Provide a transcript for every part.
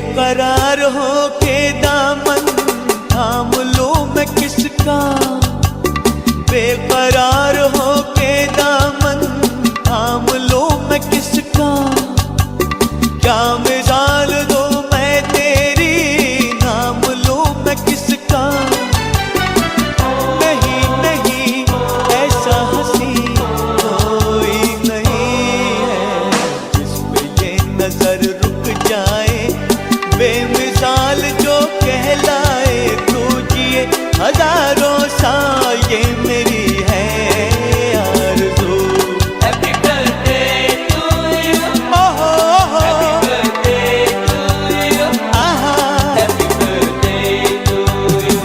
बेकरार हो के दामन थाम लूं मैं किसका, बेकरार हो के दामन थाम लूं मैं किसका, क्या मिसाल दूं मैं तेरी नाम लूं मैं किसका। नहीं नहीं ऐसा हंसी कोई नहीं है जिस पे ये नजर रुक जाए, बेमिसाल जो कहलाए तू जिए हजारों साल ये मेरी है आरज़ू। Happy birthday to you, happy birthday to you, happy birthday to you.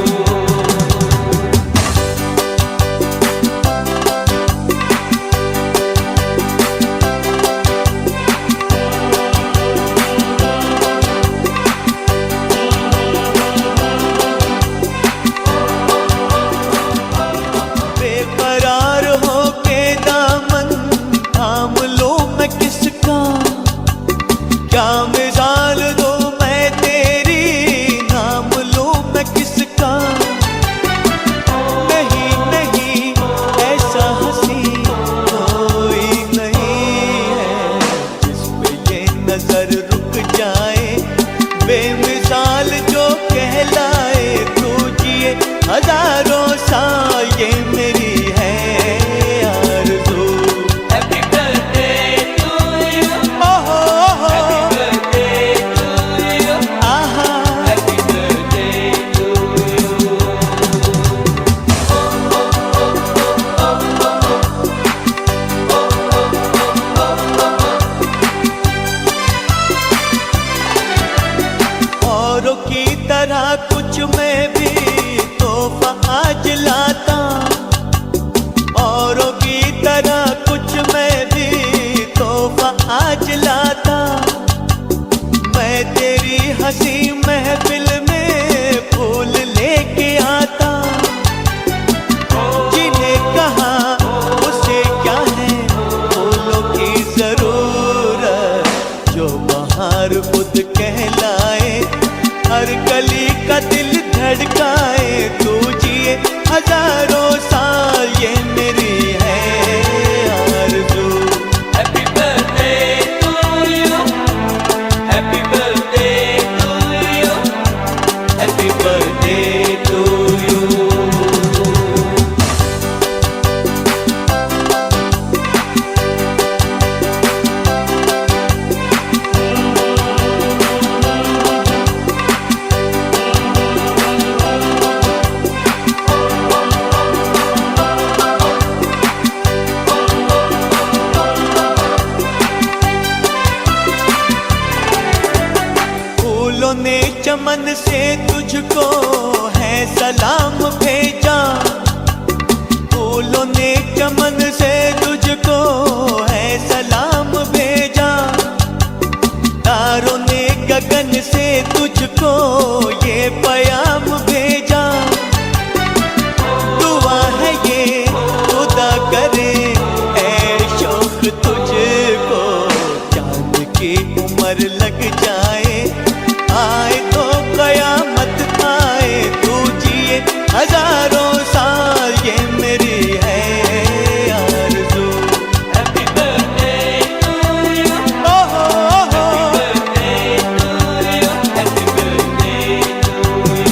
बेकरार हो के दामन थाम लूं मैं किसका, क्या मिसाल दूं मैं तेरी नाम लूं मैं किसका। नहीं नहीं ऐसा हंसी कोई नहीं है जिस पे ये नजर रुक जाए, बेमिसाल जो कहलाए तू जिए हजारों साल ये मेरी है आरज़ू। Happy birthday to you, happy birthday to you, happy birthday to you. औरों की तरह कुछ मैं भी तोहफा आज लाता, औरों की तरह कुछ मैं भी तोहफा आज लाता। मैं तेरी हंसी महफिल में फूल लेके आता, जिन्हें कहा उसे क्या है फूलों की जरूरत, जो बहार खुद कहलाए हर कली का दिल धड़काए तू जिए हजारों साल ये मेरी है आरज़ू। Happy birthday to you, happy birthday to you, happy birthday to you. फूलों ने चमन से तुझको है सलाम भेजा, फूलों ने चमन से तुझको है सलाम भेजा, तारों ने गगन से तुझको ये प्याम भेजा। दुआ है ये खुदा करे ऐ शौक तुझको, चांद की उम्र लग जाए आए तो कयामत आए तू जिए हजारों साल ये मेरी है आरज़ू। Happy birthday to you, happy birthday to you, happy birthday to you.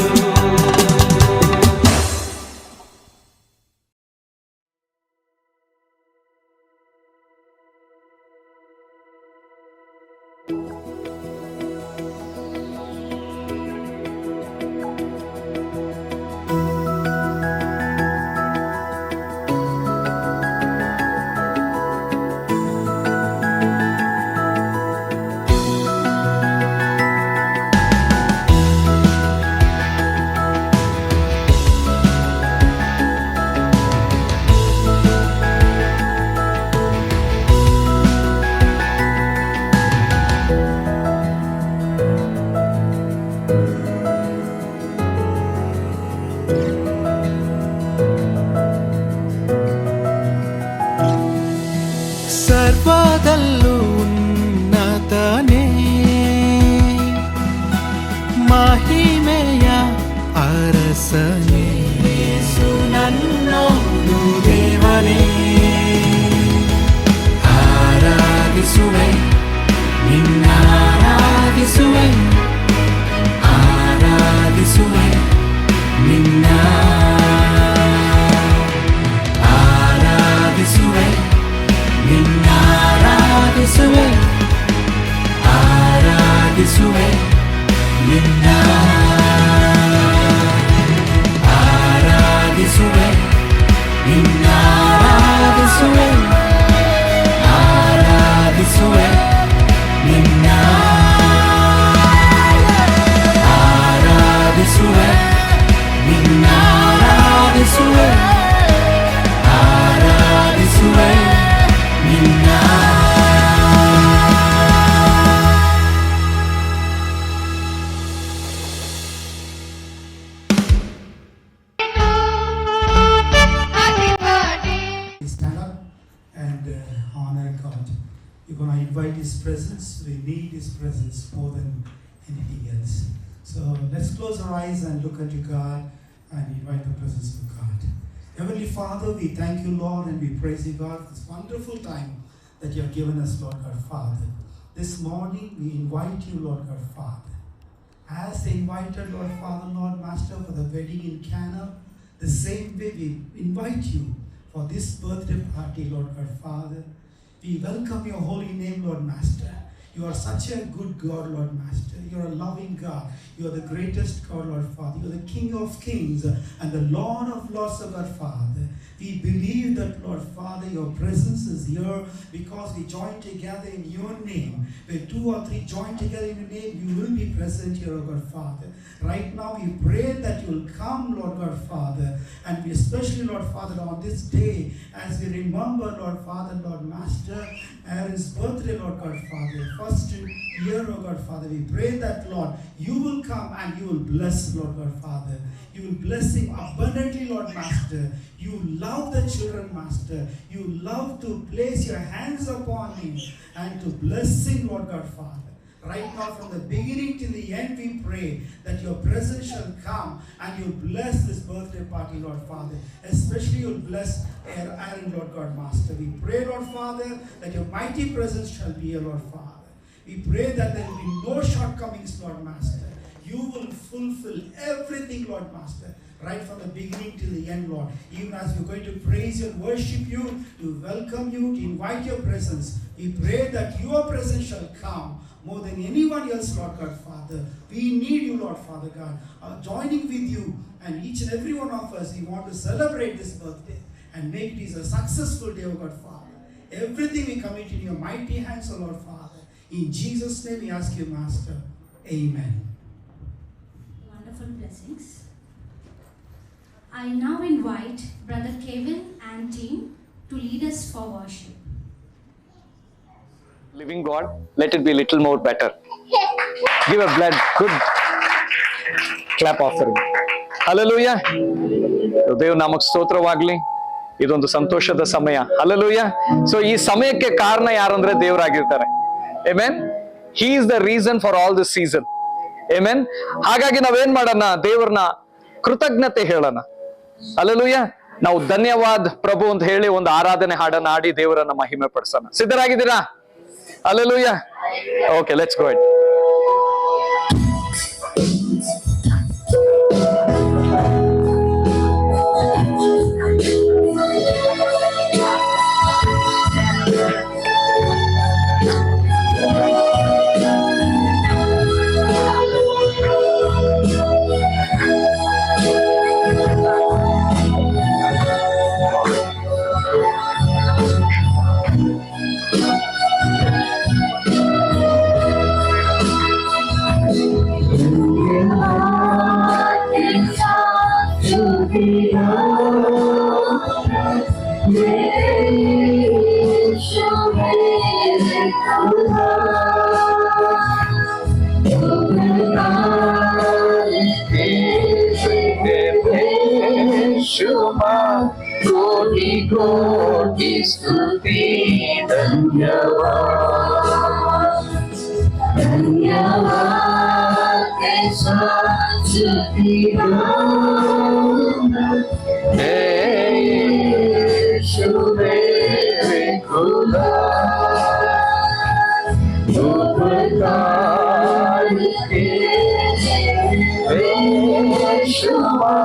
ಆಶ್ವಾಸನೆ ಯೇಸು ನನ್ನೊಂದು ದೇವರೇ. ಆರಾಧಿಸುವೆ ನಿನ್ನಾರಾಧಿಸುವೆ, ಆರಾಧಿಸುವೆ ನಿನ್ನ, ಆರಾಧಿಸುವೆ ನಿನ್ನಾರಾಧಿಸುವೆ, ಆರಾಧಿಸುವೆ ನಿನ್ನ, ಆರಾಧಿಸುವೆ ನಿನ್ನಾರಾಧಿಸುವೆ, ಆರಾಧಿಸುವೆ ನಿನ್ನ, ಆರಾಧಿಸುವೆ ನಿನ್ನಾರಾಧಿಸುವೆ, ಆರಾಧಿಸುವೆ ನಿನ್ನ. Stand up and honor God. You're going to invite His presence. We need His presence more than anything else. So let's close our eyes and look unto God and invite the presence of God. Heavenly Father, we thank you, Lord, and we praise you, God, for this wonderful time that you have given us, Lord God, Father. This morning we invite you, Lord God, Father. As they invited, Lord Father, Lord Master, for the wedding in Cana, the same way we invite you for this birthday party, Lord God, Father. We welcome your holy name, Lord Master. You are such a good God, Lord Master. You are a loving God. You are the greatest God, Lord Father. You are the King of kings and the Lord of lords, of our Father. We believe that, Lord Father, your presence is here because we join together in your name. Where 2 or 3 join together in your name, you will be present here, O God, Father. Right now, we pray that you will come, Lord God, Father. And we especially, Lord Father, on this day, as we remember, Lord Father, Lord Master, Aaron's birthday, Lord God, Father. First year, O God, Father, we pray that, Lord, you will come and you will bless, Lord God, Father. You will bless him abundantly, Lord Master. You love the children, Master. You love to place your hands upon him and to bless him, Lord God, Father. Right now, from the beginning till the end, we pray that your presence shall come and you bless this birthday party, Lord Father. Especially you'll bless Aaron, Lord God, Master. We pray, Lord Father, that your mighty presence shall be here, Lord Father. We pray that there will be no shortcomings, Lord Master. You will fulfill everything, Lord Master, right from the beginning till the end, Lord. Even as we're going to praise you and worship you, to welcome you, to invite your presence, we pray that your presence shall come more than anyone else, Lord God, Father. We need you, Lord Father God. Joining with you and each and every one of us, we want to celebrate this birthday and make this a successful day, O God, Father. Everything we commit in your mighty hands, O Lord Father. In Jesus' name we ask you, Master. Amen. Wonderful blessings. I now invite Brother Kevin and team to lead us for worship. Living God, let it be a little more better. Give a good clap offering. Hallelujah. ದೇವ ನಾಮಕ್ಕೆ ಸ್ತೋತ್ರವಾಗ್ಲಿ. ಇದೊಂದು ಸಂತೋಷದ ಸಮಯ. Hallelujah. So ಈ ಸಮಯಕ್ಕೆ ಕಾರಣ ಯಾರಂದ್ರೆ ದೇವರಾಗಿರ್ತಾರೆ. Amen. He is the reason for all this season. Amen. ಹಾಗಾಗಿ ನಾವೇನ್ ಮಾಡೋಣ, ದೇವರನ್ನ ಕೃತಜ್ಞತೆ ಹೇಳೋಣ. ಹಲ್ಲೆಲೂಯಾ. ನಾವು ಧನ್ಯವಾದ ಪ್ರಭು ಅಂತ ಹೇಳಿ ಒಂದು ಆರಾಧನೆ ಹಾಡನ್ನ ಹಾಡಿ ದೇವರನ್ನ ಮಹಿಮೆ ಪಡಿಸೋಣ. ಸಿದ್ಧರಾಗಿದ್ದೀರಾ? ಹಲ್ಲೆಲೂಯಾ. Okay, let's go. कोटि कोटि स्तुति धन्यवाद धन्यवाद ऐसा स्तुति गाऊंगा हे यीशु मेरे खुदा उपकार के यीशुआ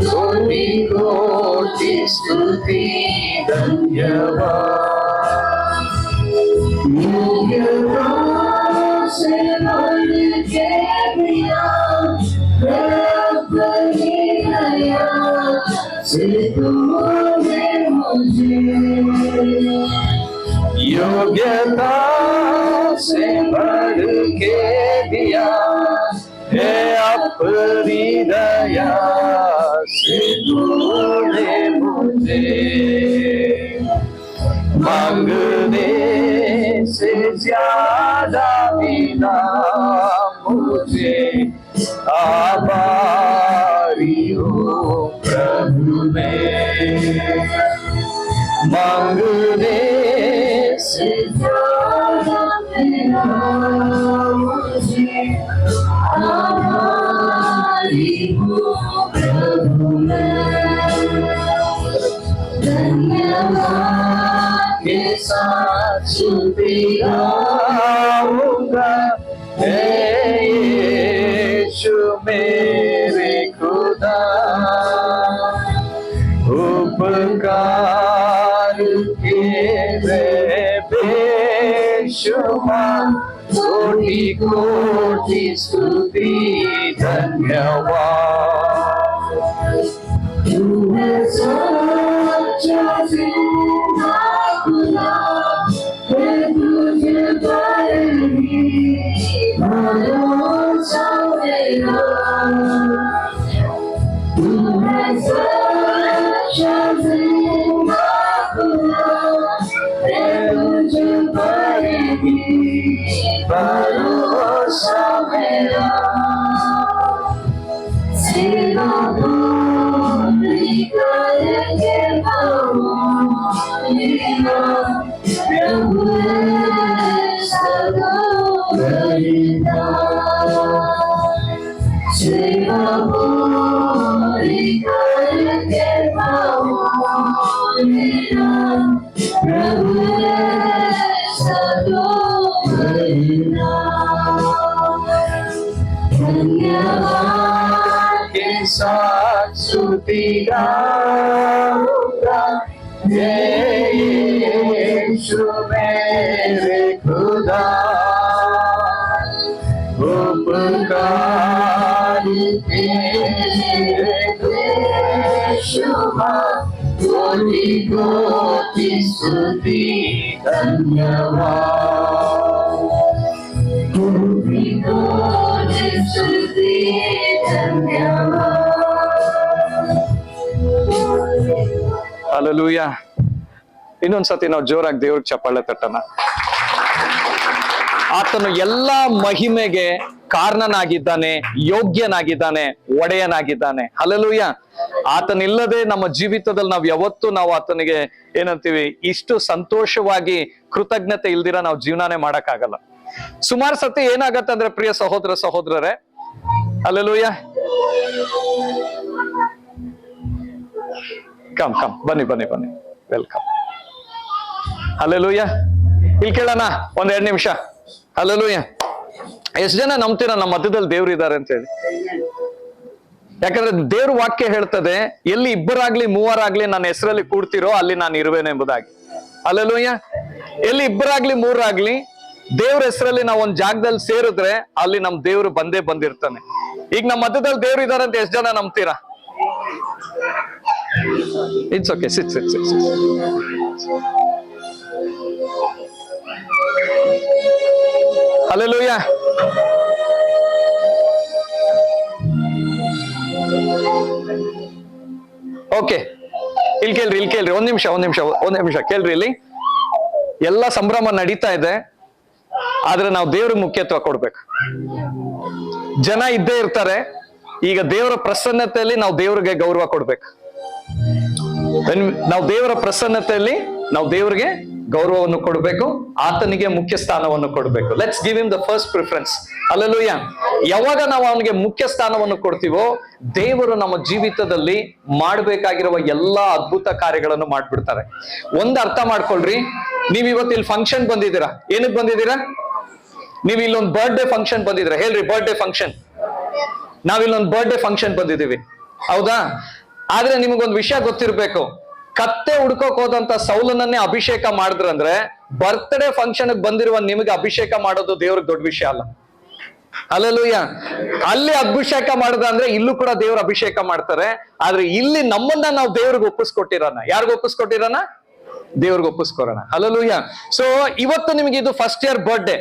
कोटि कोटि स्तुति धन्यवाद युगों से बढ़ के दिया अपनी दया से तूने मुझे योग्यता से बढ़ के दिया है अपनी दया से तूने मुझे मांगने से ज्यादा मिला मुझे आभारी हूँ प्रभु में मांगने से ज्यादा मिला मुझे आभारी हूँ प्रभु में धन्यवाद के साथ स्तुति गाऊंगा हे यीशु मेरे खुदा उपकार के बेशुमार कोटि कोटि स्तुति धन्यवाद तूने सच्चा जिंदा खुदा है तुझे पर ही भरोसा मेरा तूने सच्चा जिंदा खुदा है तुझे पर ही भरोसा मेरा सेवा पूरी करके पाऊंगा प्रभु सदा करीना सेवा पूरी करके पाऊंगा प्रभु सदा करीना धन्यवाद के साथ स्तुति गाऊंगा हे यीशु मेरे खुदा उपकार के यीशुआ कोटि कोटि स्तुति धन्यवाद कोटि कोटि स्तुति धन्यवाद ಹಲ್ಲೆಲೂಯಾ. ಇನ್ನೊಂದ್ಸತಿ ನಾವು ಜೋರಾಗಿ ದೇವ್ರಿಗೆ ಚಪ್ಪಾಳೆ ತಟ್ಟಣ. ಆತನು ಎಲ್ಲಾ ಮಹಿಮೆಗೆ ಕಾರಣನಾಗಿದ್ದಾನೆ, ಯೋಗ್ಯನಾಗಿದ್ದಾನೆ, ಒಡೆಯನಾಗಿದ್ದಾನೆ. ಹಲ್ಲೆಲೂಯಾ. ಆತನಿಲ್ಲದೆ ನಮ್ಮ ಜೀವಿತದಲ್ಲಿ ನಾವು ಆತನಿಗೆ ಏನಂತೀವಿ, ಇಷ್ಟು ಸಂತೋಷವಾಗಿ ಕೃತಜ್ಞತೆ ಇಲ್ದಿರ ನಾವು ಜೀವನಾನೇ ಮಾಡಕ್ಕಾಗಲ್ಲ. ಸುಮಾರು ಸತಿ ಏನಾಗತ್ತೆ ಅಂದ್ರೆ ಪ್ರಿಯ ಸಹೋದರ ಸಹೋದರರೇ, ಹಲ್ಲೆಲೂಯಾ, ಕಮ್ ಬನ್ನಿ ವೆಲ್ಕಮ್. ಹಲ್ಲೆಲೂಯಾ. ಇಲ್ಲಿ ಕೇಳೋಣ ಒಂದ್ 2 ನಿಮಿಷ. ಹಲ್ಲೆಲೂಯಾ. ಎಷ್ಟು ಜನ ನಂಬ್ತೀರಾ ನಮ್ಮ ಮಧ್ಯದಲ್ಲಿ ದೇವ್ರು ಇದ್ದಾರೆ ಅಂತ ಹೇಳಿ? ಯಾಕಂದ್ರೆ ದೇವ್ರ ವಾಕ್ಯ ಹೇಳ್ತದೆ, ಎಲ್ಲಿ ಇಬ್ಬರಾಗ್ಲಿ ಮೂವರಾಗ್ಲಿ ನನ್ನ ಹೆಸರಲ್ಲಿ ಕೂಡ್ತಿರೋ ಅಲ್ಲಿ ನಾನು ಇರುವೆನೆಂಬುದಾಗಿ. ಹಲ್ಲೆಲೂಯಾ. ಎಲ್ಲಿ ಇಬ್ಬರಾಗ್ಲಿ ಮೂರಾಗ್ಲಿ ದೇವ್ರ ಹೆಸರಲ್ಲಿ ನಾವು ಒಂದ್ ಜಾಗದಲ್ಲಿ ಸೇರಿದ್ರೆ ಅಲ್ಲಿ ನಮ್ ದೇವ್ರು ಬಂದೇ ಬಂದಿರ್ತಾನೆ. ಈಗ ನಮ್ಮ ಮಧ್ಯದಲ್ಲಿ ದೇವ್ರು ಇದಾರೆ ಅಂತ ಎಷ್ಟು ಜನ ನಂಬ್ತೀರಾ? It's okay, sit. Hallelujah. Okay, ಇಲ್ಲಿ ಕೇಳ್ರಿ ಒಂದ್ ನಿಮಿಷ ಕೇಳ್ರಿ. ಇಲ್ಲಿ ಎಲ್ಲ ಸಂಭ್ರಮ ನಡೀತಾ ಇದೆ, ಆದ್ರೆ ನಾವು ದೇವ್ರಿಗೆ ಮುಖ್ಯತ್ವ ಕೊಡ್ಬೇಕು. ಜನ ಇದ್ದೇ ಇರ್ತಾರೆ. ಈಗ ದೇವರ ಪ್ರಸನ್ನತೆಯಲ್ಲಿ ನಾವು ದೇವ್ರಿಗೆ ಗೌರವ ಕೊಡ್ಬೇಕು. ನಾವು ದೇವರ ಪ್ರಸನ್ನತೆಯಲ್ಲಿ ನಾವು ದೇವರಿಗೆ ಗೌರವವನ್ನು ಕೊಡಬೇಕು, ಆತನಿಗೆ ಮುಖ್ಯ ಸ್ಥಾನವನ್ನು ಕೊಡಬೇಕು. Let's give him the first preference. Hallelujah. ಯಾವಾಗ ನಾವು ಅವನಿಗೆ ಮುಖ್ಯ ಸ್ಥಾನವನ್ನು ಕೊಡ್ತೀವೋ, ದೇವರು ನಮ್ಮ ಜೀವಿತದಲ್ಲಿ ಮಾಡಬೇಕಾಗಿರುವ ಎಲ್ಲಾ ಅದ್ಭುತ ಕಾರ್ಯಗಳನ್ನು ಮಾಡ್ಬಿಡ್ತಾರೆ. ಒಂದ್ ಅರ್ಥ ಮಾಡ್ಕೊಳ್ರಿ, ನೀವ್ ಇವತ್ತು ಇಲ್ಲಿ ಫಂಕ್ಷನ್ ಬಂದಿದ್ದೀರಾ. ಏನಕ್ಕೆ ಬಂದಿದ್ದೀರಾ? ನೀವ್ ಇಲ್ಲೊಂದು ಬರ್ಡೇ ಫಂಕ್ಷನ್ ಬಂದಿದ್ದೀರಾ. ಹೇಳ್ರಿ, ಬರ್ಡೇ ಫಂಕ್ಷನ್. ನಾವಿಲ್ಲೊಂದು ಬರ್ಡೇ ಫಂಕ್ಷನ್ ಬಂದಿದ್ದೀವಿ, ಹೌದಾ? ಆದ್ರೆ ನಿಮಗೊಂದು ವಿಷಯ ಗೊತ್ತಿರ್ಬೇಕು, ಕತ್ತೆ ಹುಡ್ಕೋಕ್ ಹೋದಂತ ಸೌಲನನ್ನೇ ಅಭಿಷೇಕ ಮಾಡಿದ್ರಂದ್ರೆ ಬರ್ತ್ಡೇ ಫಂಕ್ಷನ್ ಬಂದಿರುವ ನಿಮಗೆ ಅಭಿಷೇಕ ಮಾಡೋದು ದೇವ್ರಿಗೆ ದೊಡ್ಡ ವಿಷಯ ಅಲ್ಲ. ಹಲ್ಲೆಲೂಯ. ಅಲ್ಲಿ ಅಭಿಷೇಕ ಮಾಡಿದ ಅಂದ್ರೆ ಇಲ್ಲೂ ಕೂಡ ದೇವ್ರ ಅಭಿಷೇಕ ಮಾಡ್ತಾರೆ. ಆದ್ರೆ ಇಲ್ಲಿ ನಮ್ಮನ್ನ ನಾವು ದೇವ್ರಿಗೆ ಒಪ್ಪಿಸ್ಕೊಟ್ಟಿರೋಣ. ಯಾರಿಗ ಒಪ್ಪಿಸ್ಕೊಟ್ಟಿರೋಣ? ದೇವ್ರಿಗೆ ಒಪ್ಪಿಸ್ಕೊರೋಣ. ಹಲ್ಲೆಲೂಯ. ಸೊ ಇವತ್ತು ನಿಮಗೆ ಇದು ಫಸ್ಟ್ ಇಯರ್ ಬರ್ಡೇ.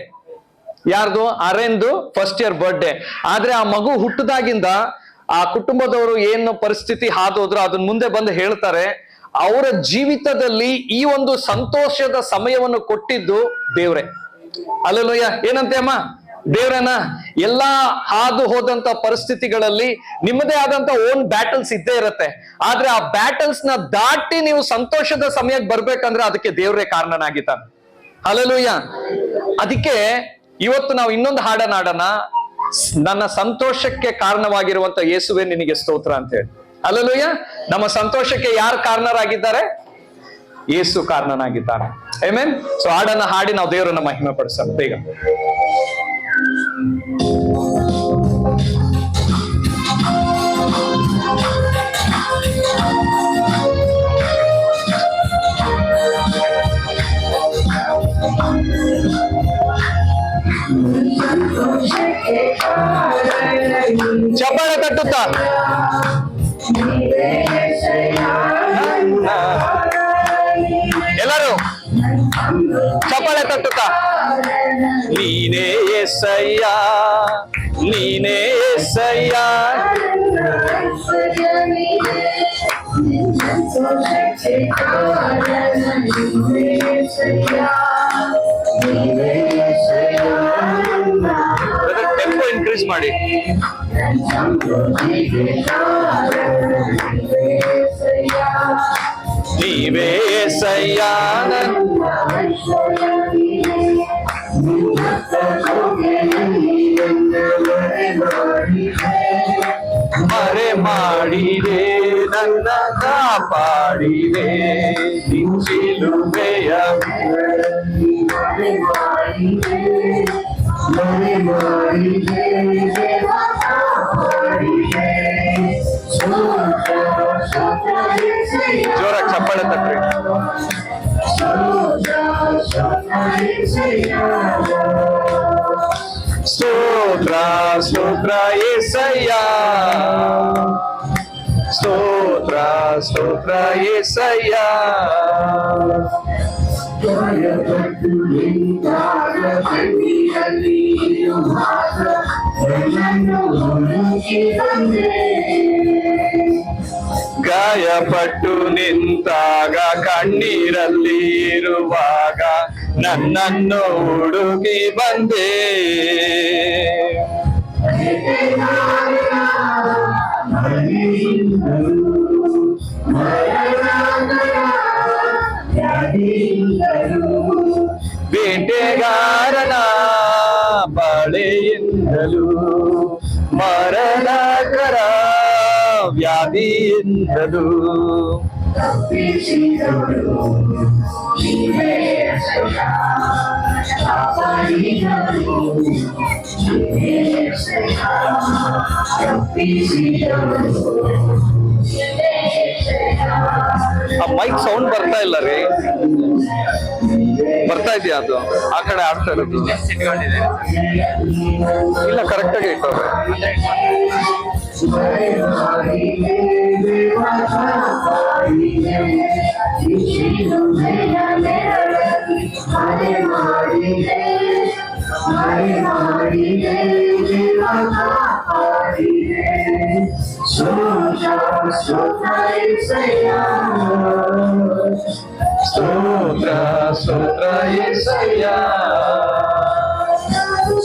ಯಾರ್ದು? ಅರೆಂದು ಫಸ್ಟ್ ಇಯರ್ ಬರ್ಡೇ. ಆದ್ರೆ ಆ ಮಗು ಹುಟ್ಟದಾಗಿಂದ ಆ ಕುಟುಂಬದವರು ಏನು ಪರಿಸ್ಥಿತಿ ಹಾದೋದ್ರು ಅದನ್ನ ಮುಂದೆ ಬಂದು ಹೇಳ್ತಾರೆ. ಅವರ ಜೀವಿತದಲ್ಲಿ ಈ ಒಂದು ಸಂತೋಷದ ಸಮಯವನ್ನು ಕೊಟ್ಟಿದ್ದು ದೇವ್ರೆ. ಹಲ್ಲೆಲೂಯ. ಏನಂತೆ ಅಮ್ಮ? ದೇವ್ರೇನ? ಎಲ್ಲಾ ಹಾದು ಹೋದಂತ ಪರಿಸ್ಥಿತಿಗಳಲ್ಲಿ ನಿಮ್ಮದೇ ಆದಂತ ಓನ್ ಬ್ಯಾಟಲ್ಸ್ ಇದ್ದೇ ಇರತ್ತೆ. ಆದ್ರೆ ಆ ಬ್ಯಾಟಲ್ಸ್ ನ ದಾಟಿ ನೀವು ಸಂತೋಷದ ಸಮಯಕ್ಕೆ ಬರ್ಬೇಕಂದ್ರೆ ಅದಕ್ಕೆ ದೇವ್ರೇ ಕಾರಣನಾಗಿದ್ದಾನೆ. ಹಲ್ಲೆಲೂಯ. ಅದಕ್ಕೆ ಇವತ್ತು ನಾವು ಇನ್ನೊಂದು ಹಾಡನ್ನ ಹಾಡೋಣ, ನನ್ನ ಸಂತೋಷಕ್ಕೆ ಕಾರಣವಾಗಿರುವಂತ ಯೇಸುವೆ ನಿನಗೆ ಸ್ತೋತ್ರ ಅಂತ ಹೇಳಿ. ಹಲ್ಲೆಲೂಯ. ನಮ್ಮ ಸಂತೋಷಕ್ಕೆ ಯಾರು ಕಾರಣರಾಗಿದ್ದಾರೆ? ಯೇಸು ಕಾರಣನಾಗಿದ್ದಾನೆ. ಆಮೆನ್. ಸೊ ಹಾಡನ್ನ ಹಾಡಿ ನಾವು ದೇವರನ್ನ ಮಹಿಮೆ ಪಡಿಸೋಣ ಬೇಗ. ಚಪ್ಪಾಳೆ ತಟ್ಟುತ್ತಾ ಎಲ್ಲರೂ ಚಪ್ಪಾಳೆ ತಟ್ಟುತ್ತಾ, ನೀನೇ యేసయ్య, ನೀನೇ యేసయ్య, ಟೆಂಪೋ ಇನ್ಕ್ರೀಸ್ ಮಾಡಿ. ನೀವೇ యేసయ్య, ಮರೆ ಮಾಡಿದೆ ನನ್ನ ಕಾಪಾಡಿದೆ ಶಿಲುಬೆಯ ಜೋರಾಗಿ ಚಪ್ಪಾಳೆ ತಟ್ರಿ. ಸ್ತೋತ್ರ ಸ್ತೋತ್ರ యేసయ్య, ಸ್ತೋತ್ರ ಸ್ತೋತ್ರ యేసయ్య. ಗಾಯಪಟ್ಟು ನಿಂತಾಗ ಕಣ್ಣೀರಲ್ಲಿ ಇರುವಾಗ ನನ್ನನ್ನು ಹುಡುಕಿ ಬಂದೆ. ಬೇಟೆಗಾರನ ಬಳೆಯಿಂದಲೂ ಮರಣಕರ ವ್ಯಾಧಿಯಿಂದಲೂ ಆ ಮೈಕ್ ಸೌಂಡ್ ಬರ್ತಾ ಇಲ್ಲ ರೀ. ಬರ್ತಾ ಇದೆಯಾ? ಅದು ಆ ಕಡೆ ಆಡ್ತಾ ಇರೋದು ಇಲ್ಲ, ಕರೆಕ್ಟ್ ಆಗಿ ಇಟ್ಟವ್ರೆ. ಸ್ತೋತ್ರ ಸ್ತೋತ್ರ యేసయ్య, ಸ್ತೋತ್ರ ಸ್ತೋತ್ರ యేసయ్య,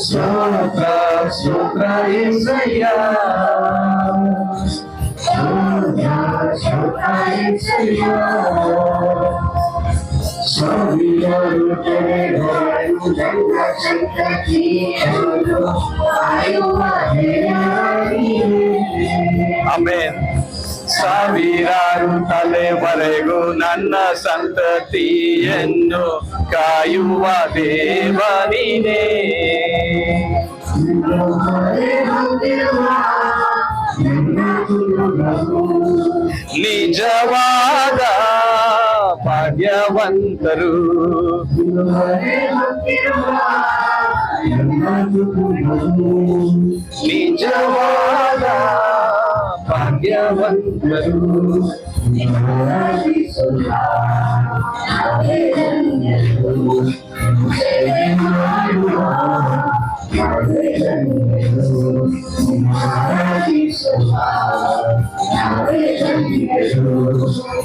ಸ್ತೋತ್ರ ಸ್ತೋತ್ರ యేసయ్య, ಸಾವಿರಾರು ತಲೆಗಳು ನನ್ನ ಸಂತತಿಯನ್ನು ಕಾಯುವ ದೇವರಿಗೆ. ಆಮೆನ್. ಸಾವಿರಾರು ತಲೆವರೆಗೂ ನನ್ನ ಸಂತತಿಯನ್ನು ಕಾಯುವ ದೇವನಿನೇ. ನಿಜವಾದ ಭಾಗ್ಯವಂತರು ನಿಜವಾದ ಭಾಗ್ಯವಂತರು.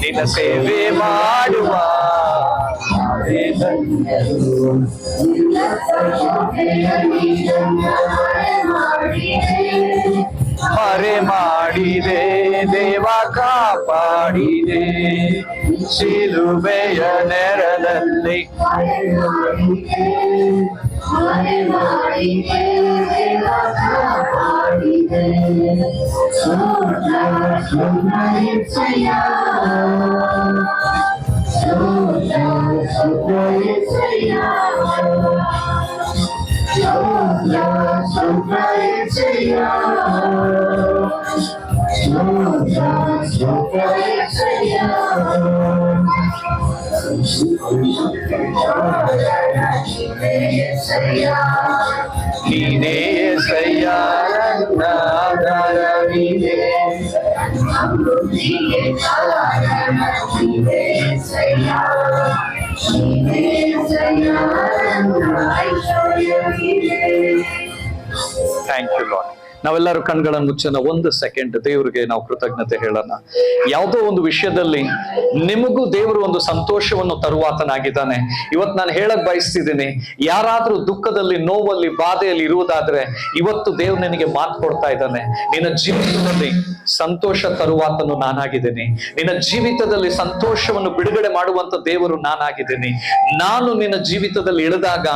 ನಿನ್ನ ಸೇವೆ ಮಾಡುವ ಮರೆ ಮಾಡಿದೆ ದೇವ ಕಾಪಾಡಿದೆ. ಶಿಲುಬೆಯ ನೆರಳಲ್ಲಿ ನೀನೇ ಸಯ್ಯ ನನ್ನ ಆಧಾರವಿದೆ. Thank you lord. ನಾವೆಲ್ಲರೂ ಕಣ್ಗಳನ್ನು ಮುಚ್ಚೋಣ ಒಂದು ಸೆಕೆಂಡ್, ದೇವರಿಗೆ ನಾವು ಕೃತಜ್ಞತೆ ಹೇಳೋಣ. ಯಾವುದೋ ಒಂದು ವಿಷಯದಲ್ಲಿ ನಿಮಗೂ ದೇವರು ಒಂದು ಸಂತೋಷವನ್ನು ತರುವಾತನಾಗಿದ್ದಾನೆ. ಇವತ್ತು ನಾನು ಹೇಳಕ್ ಬಯಸ್ತಿದ್ದೀನಿ, ಯಾರಾದ್ರೂ ದುಃಖದಲ್ಲಿ, ನೋವಲ್ಲಿ, ಬಾಧೆಯಲ್ಲಿ ಇರುವುದಾದ್ರೆ ಇವತ್ತು ದೇವ್ರು ನಿನಗೆ ಮಾತು ಕೊಡ್ತಾ ಇದ್ದಾನೆ. ನಿನ್ನ ಜೀವಿತದಲ್ಲಿ ಸಂತೋಷ ತರುವಾತನು ನಾನಾಗಿದ್ದೀನಿ. ನಿನ್ನ ಜೀವಿತದಲ್ಲಿ ಸಂತೋಷವನ್ನು ಬಿಡುಗಡೆ ಮಾಡುವಂತ ದೇವರು ನಾನಾಗಿದ್ದೀನಿ. ನಾನು ನಿನ್ನ ಜೀವಿತದಲ್ಲಿ ಇಳಿದಾಗ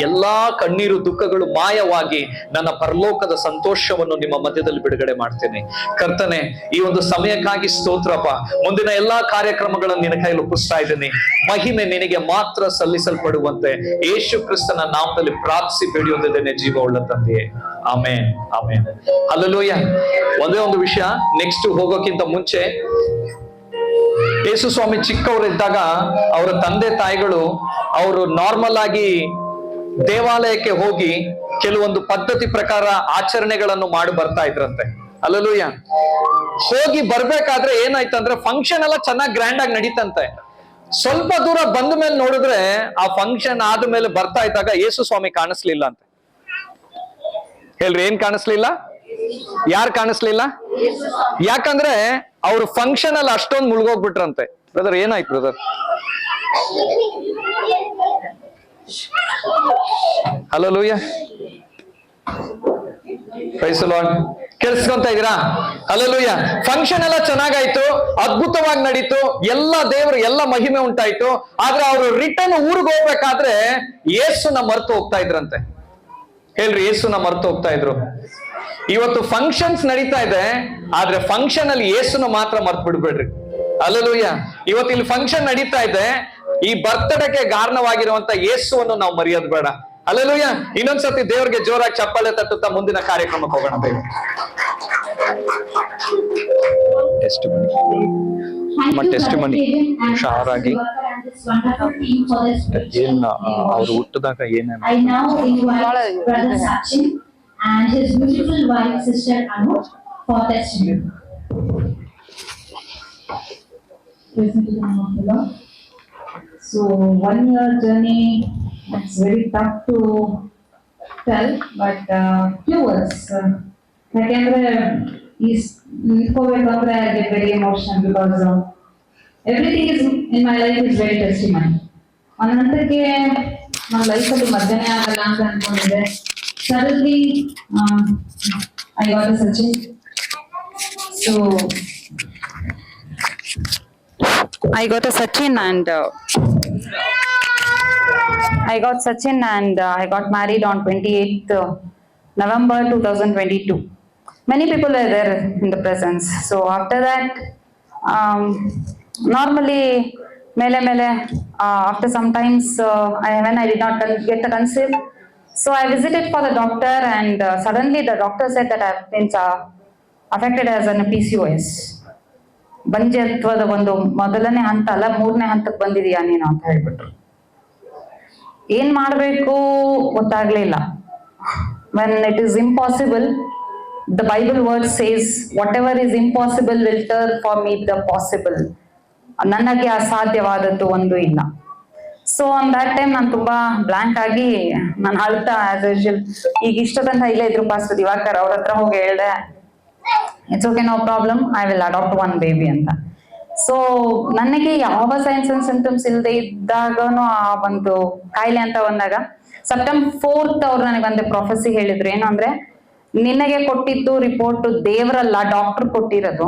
ಎಲ್ಲಾ ಕಣ್ಣೀರು ದುಃಖಗಳು ಮಾಯವಾಗಿ ನನ್ನ ಪರಲೋಕದ ಸಂತೋಷವನ್ನು ನಿಮ್ಮ ಮಧ್ಯದಲ್ಲಿ ಬಿಡುಗಡೆ ಮಾಡ್ತೇನೆ. ಕರ್ತನೆ, ಈ ಒಂದು ಸಮಯಕ್ಕಾಗಿ ಸ್ತೋತ್ರಪ್ಪ. ಮುಂದಿನ ಎಲ್ಲಾ ಕಾರ್ಯಕ್ರಮಗಳನ್ನು ನಿನ್ನ ಕೈಯಲ್ಲಿ ಒಪ್ಪಿಸ್ತಾ ಇದ್ದೀನಿ. ಮಹಿಮೆ ನಿನಗೆ ಮಾತ್ರ ಸಲ್ಲಿಸಲ್ಪಡುವಂತೆ ಯೇಸು ಕ್ರಿಸ್ತನ ನಾಮದಲ್ಲಿ ಪ್ರಾರ್ಥಿಸಿ ಬೇಡಿಯೋದಿದ್ದೇನೆ, ಜೀವವುಳ್ಳ ತಂದೆಯೇ. ಆಮೇನ್, ಆಮೇನ್. ಹಲ್ಲೆಲೂಯಾ. ಒಂದೇ ಒಂದು ವಿಷಯ, ನೆಕ್ಸ್ಟ್ ಹೋಗೋಕ್ಕಿಂತ ಮುಂಚೆ, ಯೇಸು ಸ್ವಾಮಿ ಚಿಕ್ಕವರಿದ್ದಾಗ ಅವರ ತಂದೆ ತಾಯಿಗಳು ಅವರು ನಾರ್ಮಲ್ ಆಗಿ ದೇವಾಲಯಕ್ಕೆ ಹೋಗಿ ಕೆಲವೊಂದು ಪದ್ಧತಿ ಪ್ರಕಾರ ಆಚರಣೆಗಳನ್ನು ಮಾಡಿ ಬರ್ತಾ ಇದ್ರಂತೆ. ಹಲ್ಲೆಲೂಯಾ. ಹೋಗಿ ಬರ್ಬೇಕಾದ್ರೆ ಏನಾಯ್ತಂದ್ರೆ ಫಂಕ್ಷನ್ ಎಲ್ಲ ಚೆನ್ನಾಗಿ ಗ್ರ್ಯಾಂಡ್ ಆಗಿ ನಡೀತಂತೆ. ಸ್ವಲ್ಪ ದೂರ ಬಂದ ಮೇಲೆ ನೋಡಿದ್ರೆ ಆ ಫಂಕ್ಷನ್ ಆದ್ಮೇಲೆ ಬರ್ತಾ ಇದ್ದಾಗ ಯೇಸು ಸ್ವಾಮಿ ಕಾಣಿಸ್ಲಿಲ್ಲ ಅಂತ. ಹೇಳ್ರಿ, ಏನ್ ಕಾಣಿಸ್ಲಿಲ್ಲ? ಯಾರು ಕಾಣಿಸ್ಲಿಲ್ಲ? ಯಾಕಂದ್ರೆ ಅವ್ರು ಫಂಕ್ಷನ್ ಅಲ್ಲಿ ಅಷ್ಟೊಂದು ಮುಳುಗೋಗ್ಬಿಟ್ರಂತೆ. ಬ್ರದರ್, ಏನಾಯ್ತು brother? Hallelujah. Praise the lord. ಕೇಳಿಸ್ಕೊಂತ ಇದೀರಾ? ಹಲ್ಲೆಲೂಯಾ. ಫಂಕ್ಷನ್ ಎಲ್ಲ ಚೆನ್ನಾಗಾಯ್ತು, ಅದ್ಭುತವಾಗಿ ನಡೀತು, ಎಲ್ಲ ದೇವರು ಎಲ್ಲ ಮಹಿಮೆ ಉಂಟಾಯ್ತು. ಆದ್ರೆ ಅವರು ರಿಟರ್ನ್ ಊರಿಗೆ ಹೋಗ್ಬೇಕಾದ್ರೆ ಯೇಸುನ ಮರ್ತು ಹೋಗ್ತಾ ಇದ್ರಂತೆ. ಹೇಳ್ರಿ, ಯೇಸುನ ಮರ್ತು ಹೋಗ್ತಾ ಇದ್ರು. ಇವತ್ತು ಫಂಕ್ಷನ್ಸ್ ನಡೀತಾ ಇದೆ, ಆದ್ರೆ ಫಂಕ್ಷನ್ ಅಲ್ಲಿ ಯೇಸುನ ಮಾತ್ರ ಮರ್ತು ಬಿಡ್ಬೇಡ್ರಿ. ಹಲ್ಲೆಲೂಯಾ. ಇವತ್ತು ಇಲ್ಲಿ ಫಂಕ್ಷನ್ ನಡೀತಾ ಇದೆ, ಈ ಬರ್ತಡೇಗೆ ಕಾರಣವಾಗಿರುವಂತ ಯೇಸುವನ್ನು ನಾವು ಮರೆಯೋದು ಬೇಡ. ಹಲ್ಲೆಲೂಯಾ. ಇನ್ನೊಂದ್ಸತಿ ದೇವರಿಗೆ ಜೋರಾಗಿ ಚಪ್ಪಾಳೆ ತಟ್ಟುತ್ತಾ ಮುಂದಿನ ಕಾರ್ಯಕ್ರಮಕ್ಕೆ ಹೋಗೋಣ. ಬೇಗ ಟೆಸ್ಟಿಮನಿ ಹುಷಾರಾಗಿ ಏನ್ ಅವ್ರು ಹುಟ್ಟಿದಾಗ ಏನೇನು and his beautiful wife, Sister Anu, for testimony. Listen to the name of the Lord. So 1 year journey, it's very tough to tell, but few words. Yakandre is I get very emotional because everything is in my life is very testimony. Anantake ನನ್ನ ಲೈಫಲ್ಲಿ ಮಧ್ಯಾಹ್ನ ಆಗಲ್ಲ ಅಂತ ಅನ್ಕೊಂಡಿದ್ದೆ. Suddenly, I got a Sachin. So, I got a Sachin and I got Sachin and I got married on 28th November 2022. Many people were there in the presence. So after that, normally, after some times, when I did not get the conceive, so I visited for the doctor and suddenly the doctor said that I've been affected as an PCOS. ಬಂಜತ್ವದ ಒಂದು ಮೊದಲನೇ ಹಂತ ಅಲ್ಲ 3ನೇ ಹಂತಕ್ಕೆ ಬಂದಿದೀಯಾ ನೀನು ಅಂತ ಹೇಳ್ಬಿಟ್ರು. ಏನ್ ಮಾಡ್ಬೇಕು ಗೊತ್ತಾಗ್ಲಿಲ್ಲ. When it is impossible, the Bible word says, whatever is impossible will turn for me the possible. ನನಗೆ ಅಸಾಧ್ಯವಾದದ್ದು ಒಂದು ಇಲ್ಲ. ಸೊ ಆನ್ ದಟ್ ಟೈಮ್ ನಾನು ತುಂಬಾ ಬ್ಲಾಂಕ್ ಆಗಿ ನಾನು ಅಳ್ತಾ ಆಸ್ ಯೂಶುವಲ್ ಈಗ ಇಷ್ಟದಂತ ಇಲ್ಲೇ ಇದ್ರು ಪಾಸ್ಟರ್ ದಿವಾಕರ್ ಅವ್ರ ಹತ್ರ ಹೋಗಿ ಹೇಳ್ದೆ, it's okay no problem, I will adapt 1 baby ಅಂತ. ಸೊ ನನಗೆ ಯಾವ ಸೈನ್ಸ್ ಅಂಡ್ ಸಿಂಪ್ಟಮ್ಸ್ ಇಲ್ಲದೆ ಇದ್ದಾಗನು ಆ ಒಂದು ಕಾಯಿಲೆ ಅಂತ ಬಂದಾಗ ಸೆಪ್ಟೆಂಬರ್ 4th ಅವ್ರು ನನಗೆ ಒಂದು ಪ್ರೊಫೆಸಿ ಹೇಳಿದ್ರು. ಏನು ಅಂದ್ರೆ, ನಿನಗೆ ಕೊಟ್ಟಿದ್ದು ರಿಪೋರ್ಟ್ ದೇವರಲ್ಲ, ಡಾಕ್ಟರ್ ಕೊಟ್ಟಿರೋದು.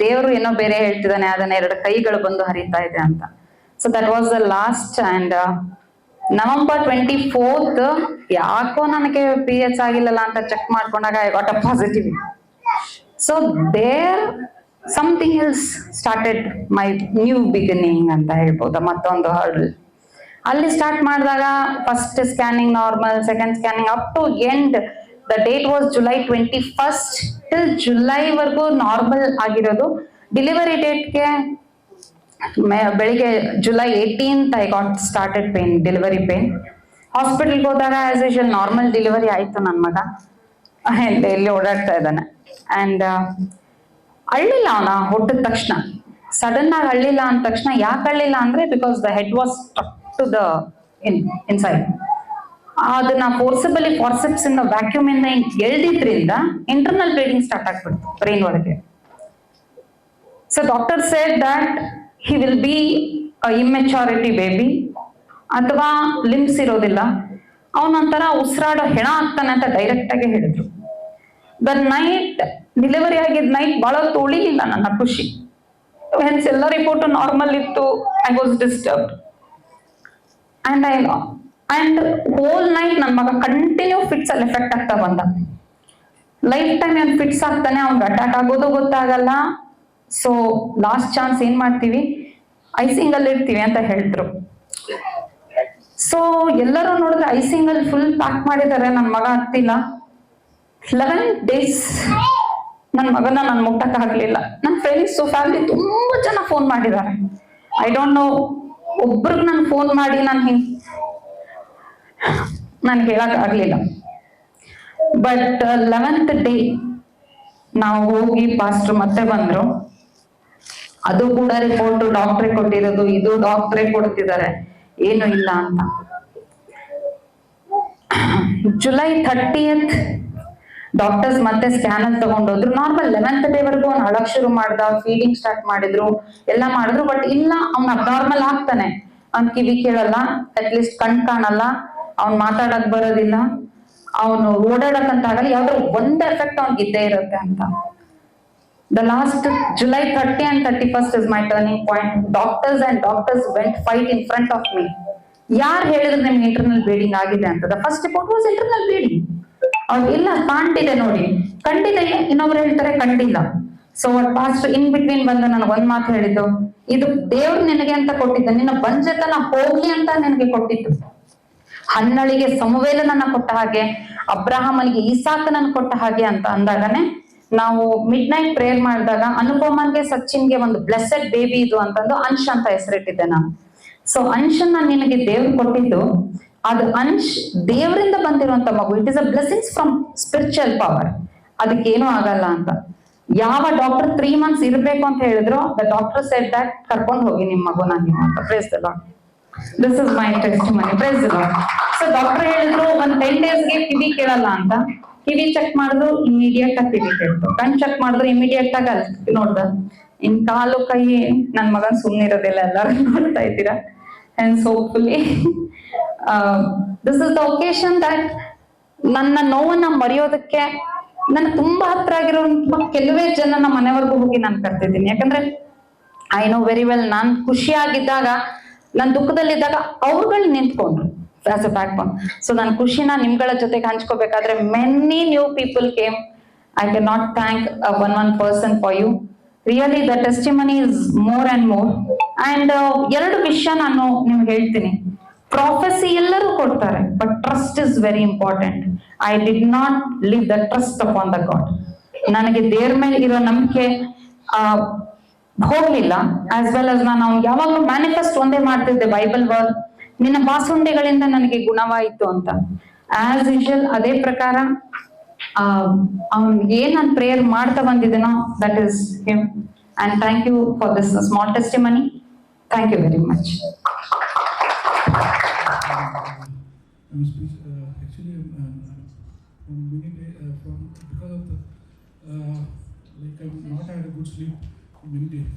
ದೇವರು ಏನೋ ಬೇರೆ ಹೇಳ್ತಿದ್ದಾನೆ, ಅದನ್ನ 2 ಕೈಗಳು ಬಂದು ಹರಿತಾ ಇದೆ ಅಂತ. So that was the last. And November 24th ಯಾಕೋ ನನಗೆ PH ಆಗಿಲ್ಲಲ್ಲ ಅಂತ ಚೆಕ್ ಮಾಡ್ಕೊಂಡಾಗ I got a positive. So there something else started my new beginning ಅಂತ ಹೇಳ್ಬೋದು, ಮತ್ತೊಂದು ಹರ್ಡಲ್. ಅಲ್ಲಿ ಸ್ಟಾರ್ಟ್ ಮಾಡಿದಾಗ first scanning normal, second scanning up to end. The date was July 21st till July ವರ್ಗೂ normal ಆಗಿರೋದು. Delivery ಡೇಟ್ಗೆ ಬೆಳಿಗ್ಗೆ July 18th I got started pain, delivery pain. ಹಾಸ್ಪಿಟಲ್ಗೆ ಹೋದಾಗ ಆಸ್ ಯೂಶುವಲ್ ನಾರ್ಮಲ್ ಡೆಲಿವರಿ ಆಯ್ತು. ನನ್ನ ಮಗ ಎಲ್ಲಿ ಓಡಾಡ್ತಾ ಇದ್ದಾನೆ. ಅಂಡ್ ಅಳ್ಳಿಲ್ಲ ಅವನ ಹುಟ್ಟಿದ ತಕ್ಷಣ, ಸಡನ್ ಆಗಿ ಅಳ್ಳಿಲ್ಲ ಅಂದ ತಕ್ಷಣ. ಯಾಕೆ ಅಳ್ಳಿಲ್ಲ ಅಂದ್ರೆ, because the head was stuck to the inside. ಅದನ್ನ ಫೋರ್ಸಬಲಿ ಫಾರ್ಸೆಪ್ಸ್ ಇಂದ ವ್ಯಾಕ್ಯೂಮ್ ಇಂದ ಎಳ್ದಿದ್ರಿಂದ ಇಂಟರ್ನಲ್ ಬ್ಲೀಡಿಂಗ್ ಸ್ಟಾರ್ಟ್ ಆಗ್ಬಿಡ್ತು ಬ್ರೈನ್ ಒಳಗೆ. So doctor said that he will be immaturity baby, ಅಥವಾ ಲಿಮ್ಸ್ ಇರೋದಿಲ್ಲ, ಅವನೊಂಥರ ಉಸಿರಾಡೋ ಹೆಣ ಆಗ್ತಾನೆ ಅಂತ ಡೈರೆಕ್ಟ್ ಆಗಿ ಹೇಳಿದ್ರು. ದ ನೈಟ್ ಡೆಲಿವರಿ ಆಗಿದ್ ನೈಟ್ ಬಹಳ ಹೊತ್ತು ಉಳಿಲಿಲ್ಲ ನನ್ನ ಖುಷಿ. ಹೆನ್ಸ್ ಎಲ್ಲ ರಿಪೋರ್ಟ್ ನಾರ್ಮಲ್ ಇತ್ತು. I was disturbed and whole night ನನ್ನ ಮಗ ಕಂಟಿನ್ಯೂ ಫಿಟ್ಸ್ ಅಲ್ಲಿ ಎಫೆಕ್ಟ್ ಆಗ್ತಾ ಬಂದ. ಲೈಫ್ ಟೈಮ್ ಏನ್ ಫಿಟ್ಸ್ ಆಗ್ತಾನೆ, ಅವ್ನಿಗೆ ಅಟ್ಯಾಕ್ ಆಗೋದು ಗೊತ್ತಾಗಲ್ಲ. ಸೊ ಲಾಸ್ಟ್ ಚಾನ್ಸ್ ಏನ್ ಮಾಡ್ತೀವಿ, ಐಸಿಂಗ್ ಅಲ್ಲಿ ಇರ್ತೀವಿ ಅಂತ ಹೇಳಿದ್ರು. ಸೊ ಎಲ್ಲರೂ ನೋಡಿದ್ರೆ ಐಸಿಂಗ್ ಅಲ್ಲಿ ಫುಲ್ ಪ್ಯಾಕ್ ಮಾಡಿದ್ದಾರೆ, ನನ್ನ ಮಗ ಹತ್ತಿಲ್ಲ. 11 days ನನ್ನ ಮಗನ ನಾನು ಮುಟ್ಟಕ್ ಆಗ್ಲಿಲ್ಲ. ನನ್ನ ಫ್ರೆಂಡ್ಸ್ ಫ್ಯಾಮಿಲಿ ತುಂಬಾ ಜನ ಫೋನ್ ಮಾಡಿದ್ದಾರೆ. ಐ ಡೋಂಟ್ ನೋ, ಒಬ್ರಿಗೆ ನಾನು ಫೋನ್ ಮಾಡಿ ನಾನು ಹೇಳಕ್ ಆಗ್ಲಿಲ್ಲ. ಬಟ್ 11th day ನಾವು ಹೋಗಿ ಪಾಸ್ಟರ್ ಮತ್ತೆ ಬಂದ್ರು. ಅದು ಕೂಡ ರಿಪೋರ್ಟ್ ಡಾಕ್ಟ್ರೇ ಕೊಟ್ಟಿರೋದು, ಇದು ಡಾಕ್ಟ್ರೇ ಕೊಡ್ತಿದ್ದಾರೆ, ಏನು ಇಲ್ಲ ಅಂತ. July 30th ಡಾಕ್ಟರ್ಸ್ ಮತ್ತೆ ಸ್ಕ್ಯಾನ್ ಅಲ್ಲಿ ತಗೊಂಡೋದ್ರು. ನಾರ್ಮಲ್ 11th day ವರ್ಗೂ ಅವ್ನು ಅಳಕ್ ಶುರು ಮಾಡ್ದ, ಫೀಡಿಂಗ್ ಸ್ಟಾರ್ಟ್ ಮಾಡಿದ್ರು, ಎಲ್ಲ ಮಾಡಿದ್ರು. ಬಟ್ ಇಲ್ಲ, ಅವ್ನ ಅಬ್ನಾರ್ಮಲ್ ಆಗ್ತಾನೆ. ಅವ್ನ್ ಕಿವಿ ಕೇಳಲ್ಲ, ಅಟ್ಲೀಸ್ಟ್ ಕಣ್ ಕಾಣಲ್ಲ, ಅವ್ನ್ ಮಾತಾಡಕ್ ಬರೋದಿಲ್ಲ, ಅವನು ಓಡಾಡಕ್ ಅಂತ ಆಗಲ್ಲ. ಯಾವ್ದೋ ಒಂದ್ ಎಫೆಕ್ಟ್ ಅವ್ನಿಗೆ ಇದ್ದೇ ಇರುತ್ತೆ ಅಂತ. The last July 30 and 31st is my turning point. Doctors went fight in front of me. ಯಾರು ಹೇಳಿದ್ರು ನಿಮ್ಗೆ ಇಂಟರ್ನಲ್ ಬ್ಲೀಡಿಂಗ್ ಆಗಿದೆ ಅಂತ? The first report was internal bleeding. ಅವ್ರು ಇಲ್ಲ ಕಾಣ್ತಿದೆ ನೋಡಿ, ಕಂಡಿದೆ. ಇನ್ನೊಬ್ರು ಹೇಳ್ತಾರೆ ಕಂಡಿಲ್ಲ. ಸೊ ಪಾಸ್ಟರ್ ಇನ್ ಬಿಟ್ವೀನ್ ಬಂದು ನನಗೆ ಒಂದ್ ಮಾತು ಹೇಳಿದ್ದು, ಇದು ದೇವ್ರು ನಿನಗೆ ಅಂತ ಕೊಟ್ಟಿದ್ದ, ನಿನ್ನ ಬಂಜತನ ಹೋಗ್ಲಿ ಅಂತ ನಿನಗೆ ಕೊಟ್ಟಿದ್ದು. ಹನ್ನಳಿಗೆ ಸಮುವೇಲನನ್ನ ಕೊಟ್ಟ ಹಾಗೆ, ಅಬ್ರಹಾಮನಿಗೆ ಈಸಾಕನನ್ನ ಕೊಟ್ಟ ಹಾಗೆ ಅಂತ ಅಂದಾಗನೆ ನಾವು ಮಿಡ್ ನೈಟ್ ಪ್ರೇಯರ್ ಮಾಡಿದಾಗ ಅನುಪಮನ್ಗೆ ಸಚಿನ್ಗೆ ಒಂದು ಬ್ಲೆಸ್ಸೆಡ್ ಬೇಬಿ ಇದು ಅಂತಂದು ಅಂಶ್ ಅಂತ ಹೆಸರಿಟ್ಟಿದ್ದೆ ನಾನು. ಸೊ ಅಂಶನ್ನ ನಿನಗೆ ದೇವ್ರು ಕೊಟ್ಟಿದ್ದು, ಅದು ಅಂಶ್ ದೇವರಿಂದ ಬಂದಿರುವಂತ ಮಗು. It is a blessings from spiritual power. ಅದಕ್ಕೇನು ಆಗಲ್ಲ ಅಂತ. ಯಾವ ಡಾಕ್ಟರ್ 3 months ಇರ್ಬೇಕು ಅಂತ ಹೇಳಿದ್ರು, ದ ಡಾಕ್ಟರ್ ಸೆಡ್ ದಟ್ ಕರ್ಕೊಂಡು ಹೋಗಿ ನಿಮ್ಮ ಮಗುನ ನೀವು ಅಂತ. Praise the Lord. This is my testimony. Praise the Lord. So doctor ಹೇಳಿದ್ರು ಒಂದ್ 10 daysಗೆ ಕಿವಿ ಕೇಳಲ್ಲ ಅಂತ. ಕಿವಿ ಚೆಕ್ ಮಾಡಿದ್ರು, ಇಮಿಡಿಯೇಟ್ ಆಗಿ ಕಿವಿ ಕೇಳ್ತು. ಕಣ್ ಚೆಕ್ ಮಾಡಿದ್ರು, ಇಮಿಡಿಯೇಟ್ ಆಗಿ ಅಲ್ಲಿ ನೋಡ್ದ. ಇನ್ ಕಾಲು ಕೈ, ನನ್ ಮಗನ್ ಸುಮ್ನಿರೋದಿಲ್ಲ, ಎಲ್ಲರೂ ನೋಡ್ತಾ ಇದ್ದೀರಾ. And hopefully this is the occasion that ನನ್ನ ನೋವನ್ನ ಮರೆಯೋದಕ್ಕೆ ನನ್ಗೆ ತುಂಬಾ ಹತ್ರ ಆಗಿರುವಂತ ಕೆಲವೇ ಜನನ ಮನೆವರೆಗೂ ಹೋಗಿ ನಾನು ಕರ್ತಿದ್ದೀನಿ. ಯಾಕಂದ್ರೆ ಐ ನೋ ವೆರಿ ವೆಲ್, ನಾನ್ ಖುಷಿಯಾಗಿದ್ದಾಗ, ನನ್ ದುಃಖದಲ್ಲಿದ್ದಾಗ ಅವ್ರುಗಳು ನಿಂತ್ಕೊಂಡ್ರು. As a backbone. So ನಾನು ಖುಷಿನ ನಿಮ್ಗಳ ಜೊತೆಗೆ ಹಂಚ್ಕೋಬೇಕಾದ್ರೆ many new people came. I can not thank one person for you. Really the testimony is more and more. And ಎರಡು ವಿಷಯ ನಾನು ನಿಮ್ಗೆ ಹೇಳ್ತೀನಿ. ಪ್ರಾಫೆಸಿ ಎಲ್ಲರೂ ಕೊಡ್ತಾರೆ, but trust is very important. I did not live the trust upon the God. ನನಗೆ ದೇವ್ರ ಮೇಲೆ ಇರೋ ನಂಬಿಕೆ ಹೋಗ್ಲಿಲ್ಲ. ಆಸ್ ವೆಲ್ ಆಸ್ ನಾನು ಅವ್ನು ಯಾವಾಗ್ಲೂ ಮ್ಯಾನಿಫೆಸ್ಟ್ ಒಂದೇ ಮಾಡ್ತಿದ್ದೆ, ಬೈಬಲ್ ವರ್ಡ್, ನಿನ್ನ ಬಾಸುಂಡೆಗಳಿಂದ ನನಗೆ ಗುಣವಾಯಿತು ಅಂತ. ಆಸ್ ಯೂಶುವಲ್ ಅದೇ ಪ್ರಕಾರ ಅವ್ನ್ ಏನ್ ನಾನು ಪ್ರೇಯರ್ ಮಾಡ್ತಾ ಬಂದಿದ್ದೀನೋ that is him. And thank you for this small testimony. Thank you very much. Actually, from many days, because of the like I've not had a good sleep many days.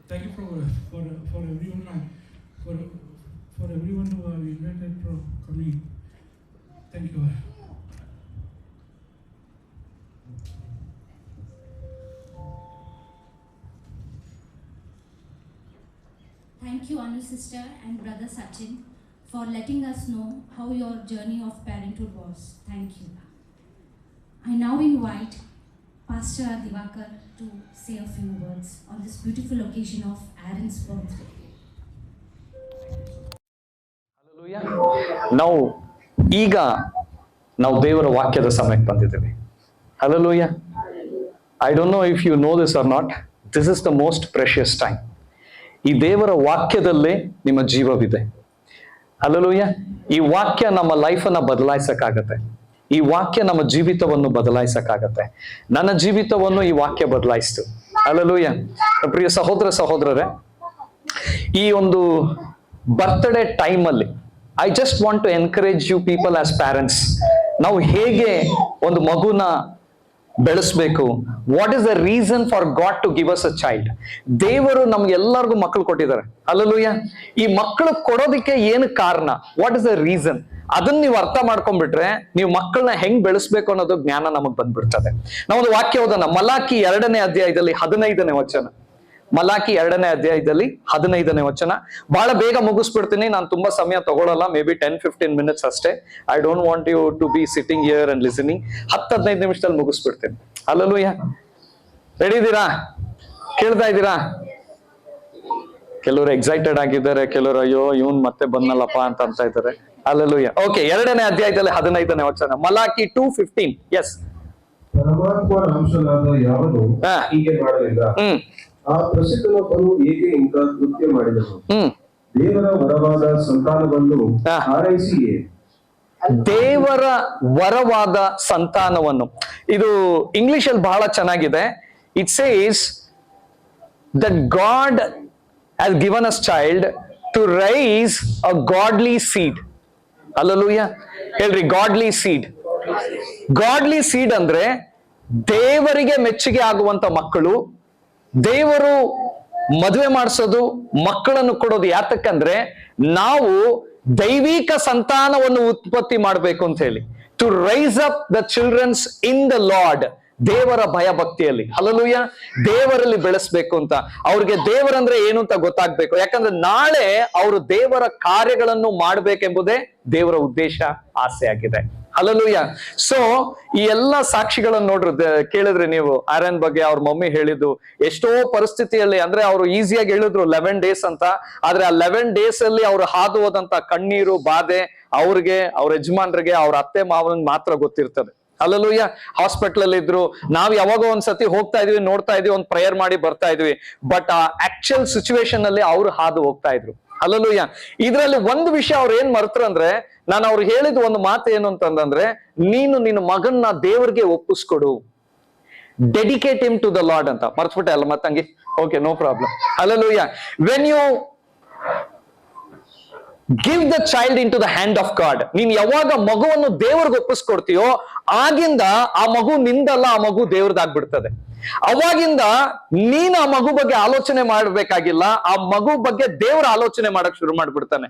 Thank you for everyone for everyone who have invited for coming. Thank you. Thank you, Anu sister and brother Sachin, for letting us know how your journey of parenthood was. Thank you. I now invite Pastor Divakar to say a few words on this beautiful occasion of Aaron's birthday. ಈಗ ನಾವು ದೇವರ ವಾಕ್ಯದ ಸಮಯಕ್ಕೆ ಬಂದಿದ್ದೇವೆ. Hallelujah. I don't know if you know this or not, this is the most precious time. ಈ ದೇವರ ವಾಕ್ಯದಲ್ಲೇ ನಿಮ್ಮ ಜೀವವಿದೆ. Hallelujah. ಈ ವಾಕ್ಯ ನಮ್ಮ ಲೈಫನ್ನ ಬದಲಾಯಿಸಕ್ಕಾಗತ್ತೆ. ಈ ವಾಕ್ಯ ನಮ್ಮ ಜೀವಿತವನ್ನು ಬದಲಾಯಿಸಕ್ಕಾಗತ್ತೆ. ನನ್ನ ಜೀವಿತವನ್ನು ಈ ವಾಕ್ಯ ಬದಲಾಯಿಸ್ತು. ಹಲ್ಲೆಲೂಯಾ. ಪ್ರಿಯ ಸಹೋದರ ಸಹೋದರರೇ, ಈ ಒಂದು ಬರ್ತ್ಡೇ ಟೈಮ್ ಅಲ್ಲಿ I just want to encourage you people as parents. ನಾವು ಹೇಗೆ ಒಂದು ಮಗುನ ಬೆಳೆಸ್ಬೇಕು, what is the reason for God to give us a child. ದೇವರು ನಮ್ಗೆ ಎಲ್ಲರಿಗೂ ಮಕ್ಕಳು ಕೊಟ್ಟಿದ್ದಾರೆ. ಹಲ್ಲೆಲೂಯಾ. ಈ ಮಕ್ಕಳು ಕೊಡೋದಕ್ಕೆ ಏನು ಕಾರಣ, ವಾಟ್ ಇಸ್ ದ ರೀಸನ್, ಅದನ್ನ ನೀವು ಅರ್ಥ ಮಾಡ್ಕೊಂಡ್ಬಿಟ್ರೆ ನೀವು ಮಕ್ಕಳನ್ನ ಹೆಂಗ್ ಬೆಳೆಸ್ಬೇಕು ಅನ್ನೋದು ಜ್ಞಾನ ನಮಗ್ ಬಂದ್ಬಿಡ್ತದೆ. ನಾವೊಂದು ವಾಕ್ಯ ಓದೋಣ. ಮಲಾಕಿ 2ನೇ ಅಧ್ಯಾಯದಲ್ಲಿ 15ನೇ ವಚನ. ಮಲಾಕಿ 2ನೇ ಅಧ್ಯಾಯದಲ್ಲಿ 15ನೇ ವಚನ. ಬಹಳ ಬೇಗ ಮುಗಿಸ್ಬಿಡ್ತೀನಿ, ನಾನು ತುಂಬಾ ಸಮಯ ತಗೊಳ್ಳಲ್ಲ, ಮೇ ಬಿ 10-15 minutes ಅಷ್ಟೇ. I don't want you to be sitting here and listening. 10-15 ನಿಮಿಷದಲ್ಲಿ ಮುಗಿಸ್ಬಿಡ್ತೀನಿ. ಹಲ್ಲೆಲೂಯಾ. ರೆಡಿ ಇದ್ದೀರಾ? ಕೇಳ್ತಾ ಇದ್ದೀರಾ? ಕೆಲವರು ಎಕ್ಸೈಟೆಡ್ ಆಗಿದ್ದಾರೆ, ಕೆಲವರು ಅಯ್ಯೋ ಇವನ್ ಮತ್ತೆ ಬಂದಲ್ಲಪ್ಪ ಅಂತ ಇದ್ದಾರೆ. ಹಲ್ಲೆಲೂಯಾ. ಓಕೆ, 2ನೇ ಅಧ್ಯಾಯದಲ್ಲಿ 15ನೇ ವಚನ. ಮಲಾಕಿ 2:15. ಎಸ್. ಪರಮಾತ್ಮನ ಅಂಶನಾದ ಯಾವನು ಹೀಗೆ ಮಾಡಲಿಲ್ಲ, ಆ ಪ್ರಸಿದ್ಧನೊಬ್ಬನು ಹೇಗೆ ಇಂಥ ಕೃತ್ಯ ಮಾಡಿದನು. ದೇವರ ವರವಾದ ಸಂತಾನವನ್ನು ಹಾರೈಸಿಯೇ. ದೇವರ ವರವಾದ ಸಂತಾನವನ್ನು, ಇದು ಇಂಗ್ಲಿಷ್ ಅಲ್ಲಿ ಬಹಳ ಚೆನ್ನಾಗಿದೆ. It says that God has given us child to raise a godly seed. Hallelujah. ಹೇಳ್ರಿ, ಗಾಡ್ಲಿ ಸೀಡ್. ಗಾಡ್ಲಿ ಸೀಡ್ ಅಂದ್ರೆ ದೇವರಿಗೆ ಮೆಚ್ಚುಗೆ ಆಗುವಂತ ಮಕ್ಕಳು. ದೇವರು ಮದುವೆ ಮಾಡಿಸೋದು, ಮಕ್ಕಳನ್ನು ಕೊಡೋದು ಯಾತಕ್ಕಂದ್ರೆ ನಾವು ದೈವಿಕ ಸಂತಾನವನ್ನು ಉತ್ಪತ್ತಿ ಮಾಡಬೇಕು ಅಂತ ಹೇಳಿ. To raise up the childrens in the Lord. ದೇವರ ಭಯ ಭಕ್ತಿಯಲ್ಲಿ. ಹಲ್ಲೆಲೂಯಾ. ದೇವರಲ್ಲಿ ಬೆಳೆಸ್ಬೇಕು ಅಂತ, ಅವ್ರಿಗೆ ದೇವರಂದ್ರೆ ಏನು ಅಂತ ಗೊತ್ತಾಗ್ಬೇಕು. ಯಾಕಂದ್ರೆ ನಾಳೆ ಅವರು ದೇವರ ಕಾರ್ಯಗಳನ್ನು ಮಾಡ್ಬೇಕೆಂಬುದೇ ದೇವರ ಉದ್ದೇಶ, ಆಸೆ ಆಗಿದೆ. ಹಲ್ಲೆಲೂಯಾ. ಸೊ ಈ ಎಲ್ಲ ಸಾಕ್ಷಿಗಳನ್ನು ನೋಡ್ರಿ, ಕೇಳಿದ್ರಿ ನೀವು ಆರನ್ ಬಗ್ಗೆ. ಅವ್ರ ಮಮ್ಮಿ ಹೇಳಿದ್ದು ಎಷ್ಟೋ ಪರಿಸ್ಥಿತಿಯಲ್ಲಿ, ಅಂದ್ರೆ ಅವರು ಈಸಿಯಾಗಿ ಹೇಳಿದ್ರು 11 days ಅಂತ. ಆದ್ರೆ ಆ 11 days ಅಲ್ಲಿ ಅವ್ರು ಹಾದು ಹೋದಂತ ಕಣ್ಣೀರು, ಬಾಧೆ ಅವ್ರಿಗೆ, ಅವ್ರ ಯಜಮಾನ್ರಿಗೆ, ಅವ್ರ ಅತ್ತೆ ಮಾವನಿಗೆ ಮಾತ್ರ ಗೊತ್ತಿರ್ತದೆ. ಹಲ್ಲೆಲೂಯಾ. ಹಾಸ್ಪಿಟಲ್ ಅಲ್ಲಿ ಇದ್ರು, ನಾವ್ ಯಾವಾಗ ಒಂದ್ಸತಿ ಹೋಗ್ತಾ ಇದೀವಿ, ನೋಡ್ತಾ ಇದೀವಿ, ಒಂದ್ ಪ್ರೇಯರ್ ಮಾಡಿ ಬರ್ತಾ ಇದೀವಿ. ಬಟ್ ಆ ಆಕ್ಚುಯಲ್ ಸಿಚುವೇಶನ್ ಅಲ್ಲಿ ಅವ್ರು ಹಾದು ಹೋಗ್ತಾ ಇದ್ರು. ಹಲ್ಲೆಲೂಯಾ. ಇದ್ರಲ್ಲಿ ಒಂದು ವಿಷಯ ಅವ್ರು ಏನ್ ಮರ್ತರು ಅಂದ್ರೆ, ನಾನು ಅವ್ರಿಗೆ ಹೇಳಿದ ಒಂದು ಮಾತು ಏನು ಅಂತಂದ್ರೆ, ನೀನು ನಿನ್ನ ಮಗನ್ನ ದೇವ್ರಿಗೆ ಒಪ್ಪಿಸ್ಕೊಡು, dedicate him to the lord ಅಂತ. ಮರ್ತ್ಬಿಟ್ಟೆ ಅಲ್ಲ ಮತ್ತಂಗಿ? Okay, no problem. Hallelujah. When you give the child into the hand of God, ನೀನ್ ಯಾವಾಗ ಮಗುವನ್ನು ದೇವ್ರಿಗೆ ಒಪ್ಪಿಸ್ಕೊಡ್ತೀಯೋ ಆಗಿಂದ ಆ ಮಗು ನಿಂದಲ್ಲ, ಆ ಮಗು ದೇವ್ರದಾಗ್ಬಿಡ್ತದೆ. ಅವಾಗಿಂದ ನೀನ್ ಆ ಮಗು ಬಗ್ಗೆ ಆಲೋಚನೆ ಮಾಡ್ಬೇಕಾಗಿಲ್ಲ, ಆ ಮಗು ಬಗ್ಗೆ ದೇವ್ರ ಆಲೋಚನೆ ಮಾಡಕ್ ಶುರು ಮಾಡ್ಬಿಡ್ತಾನೆ.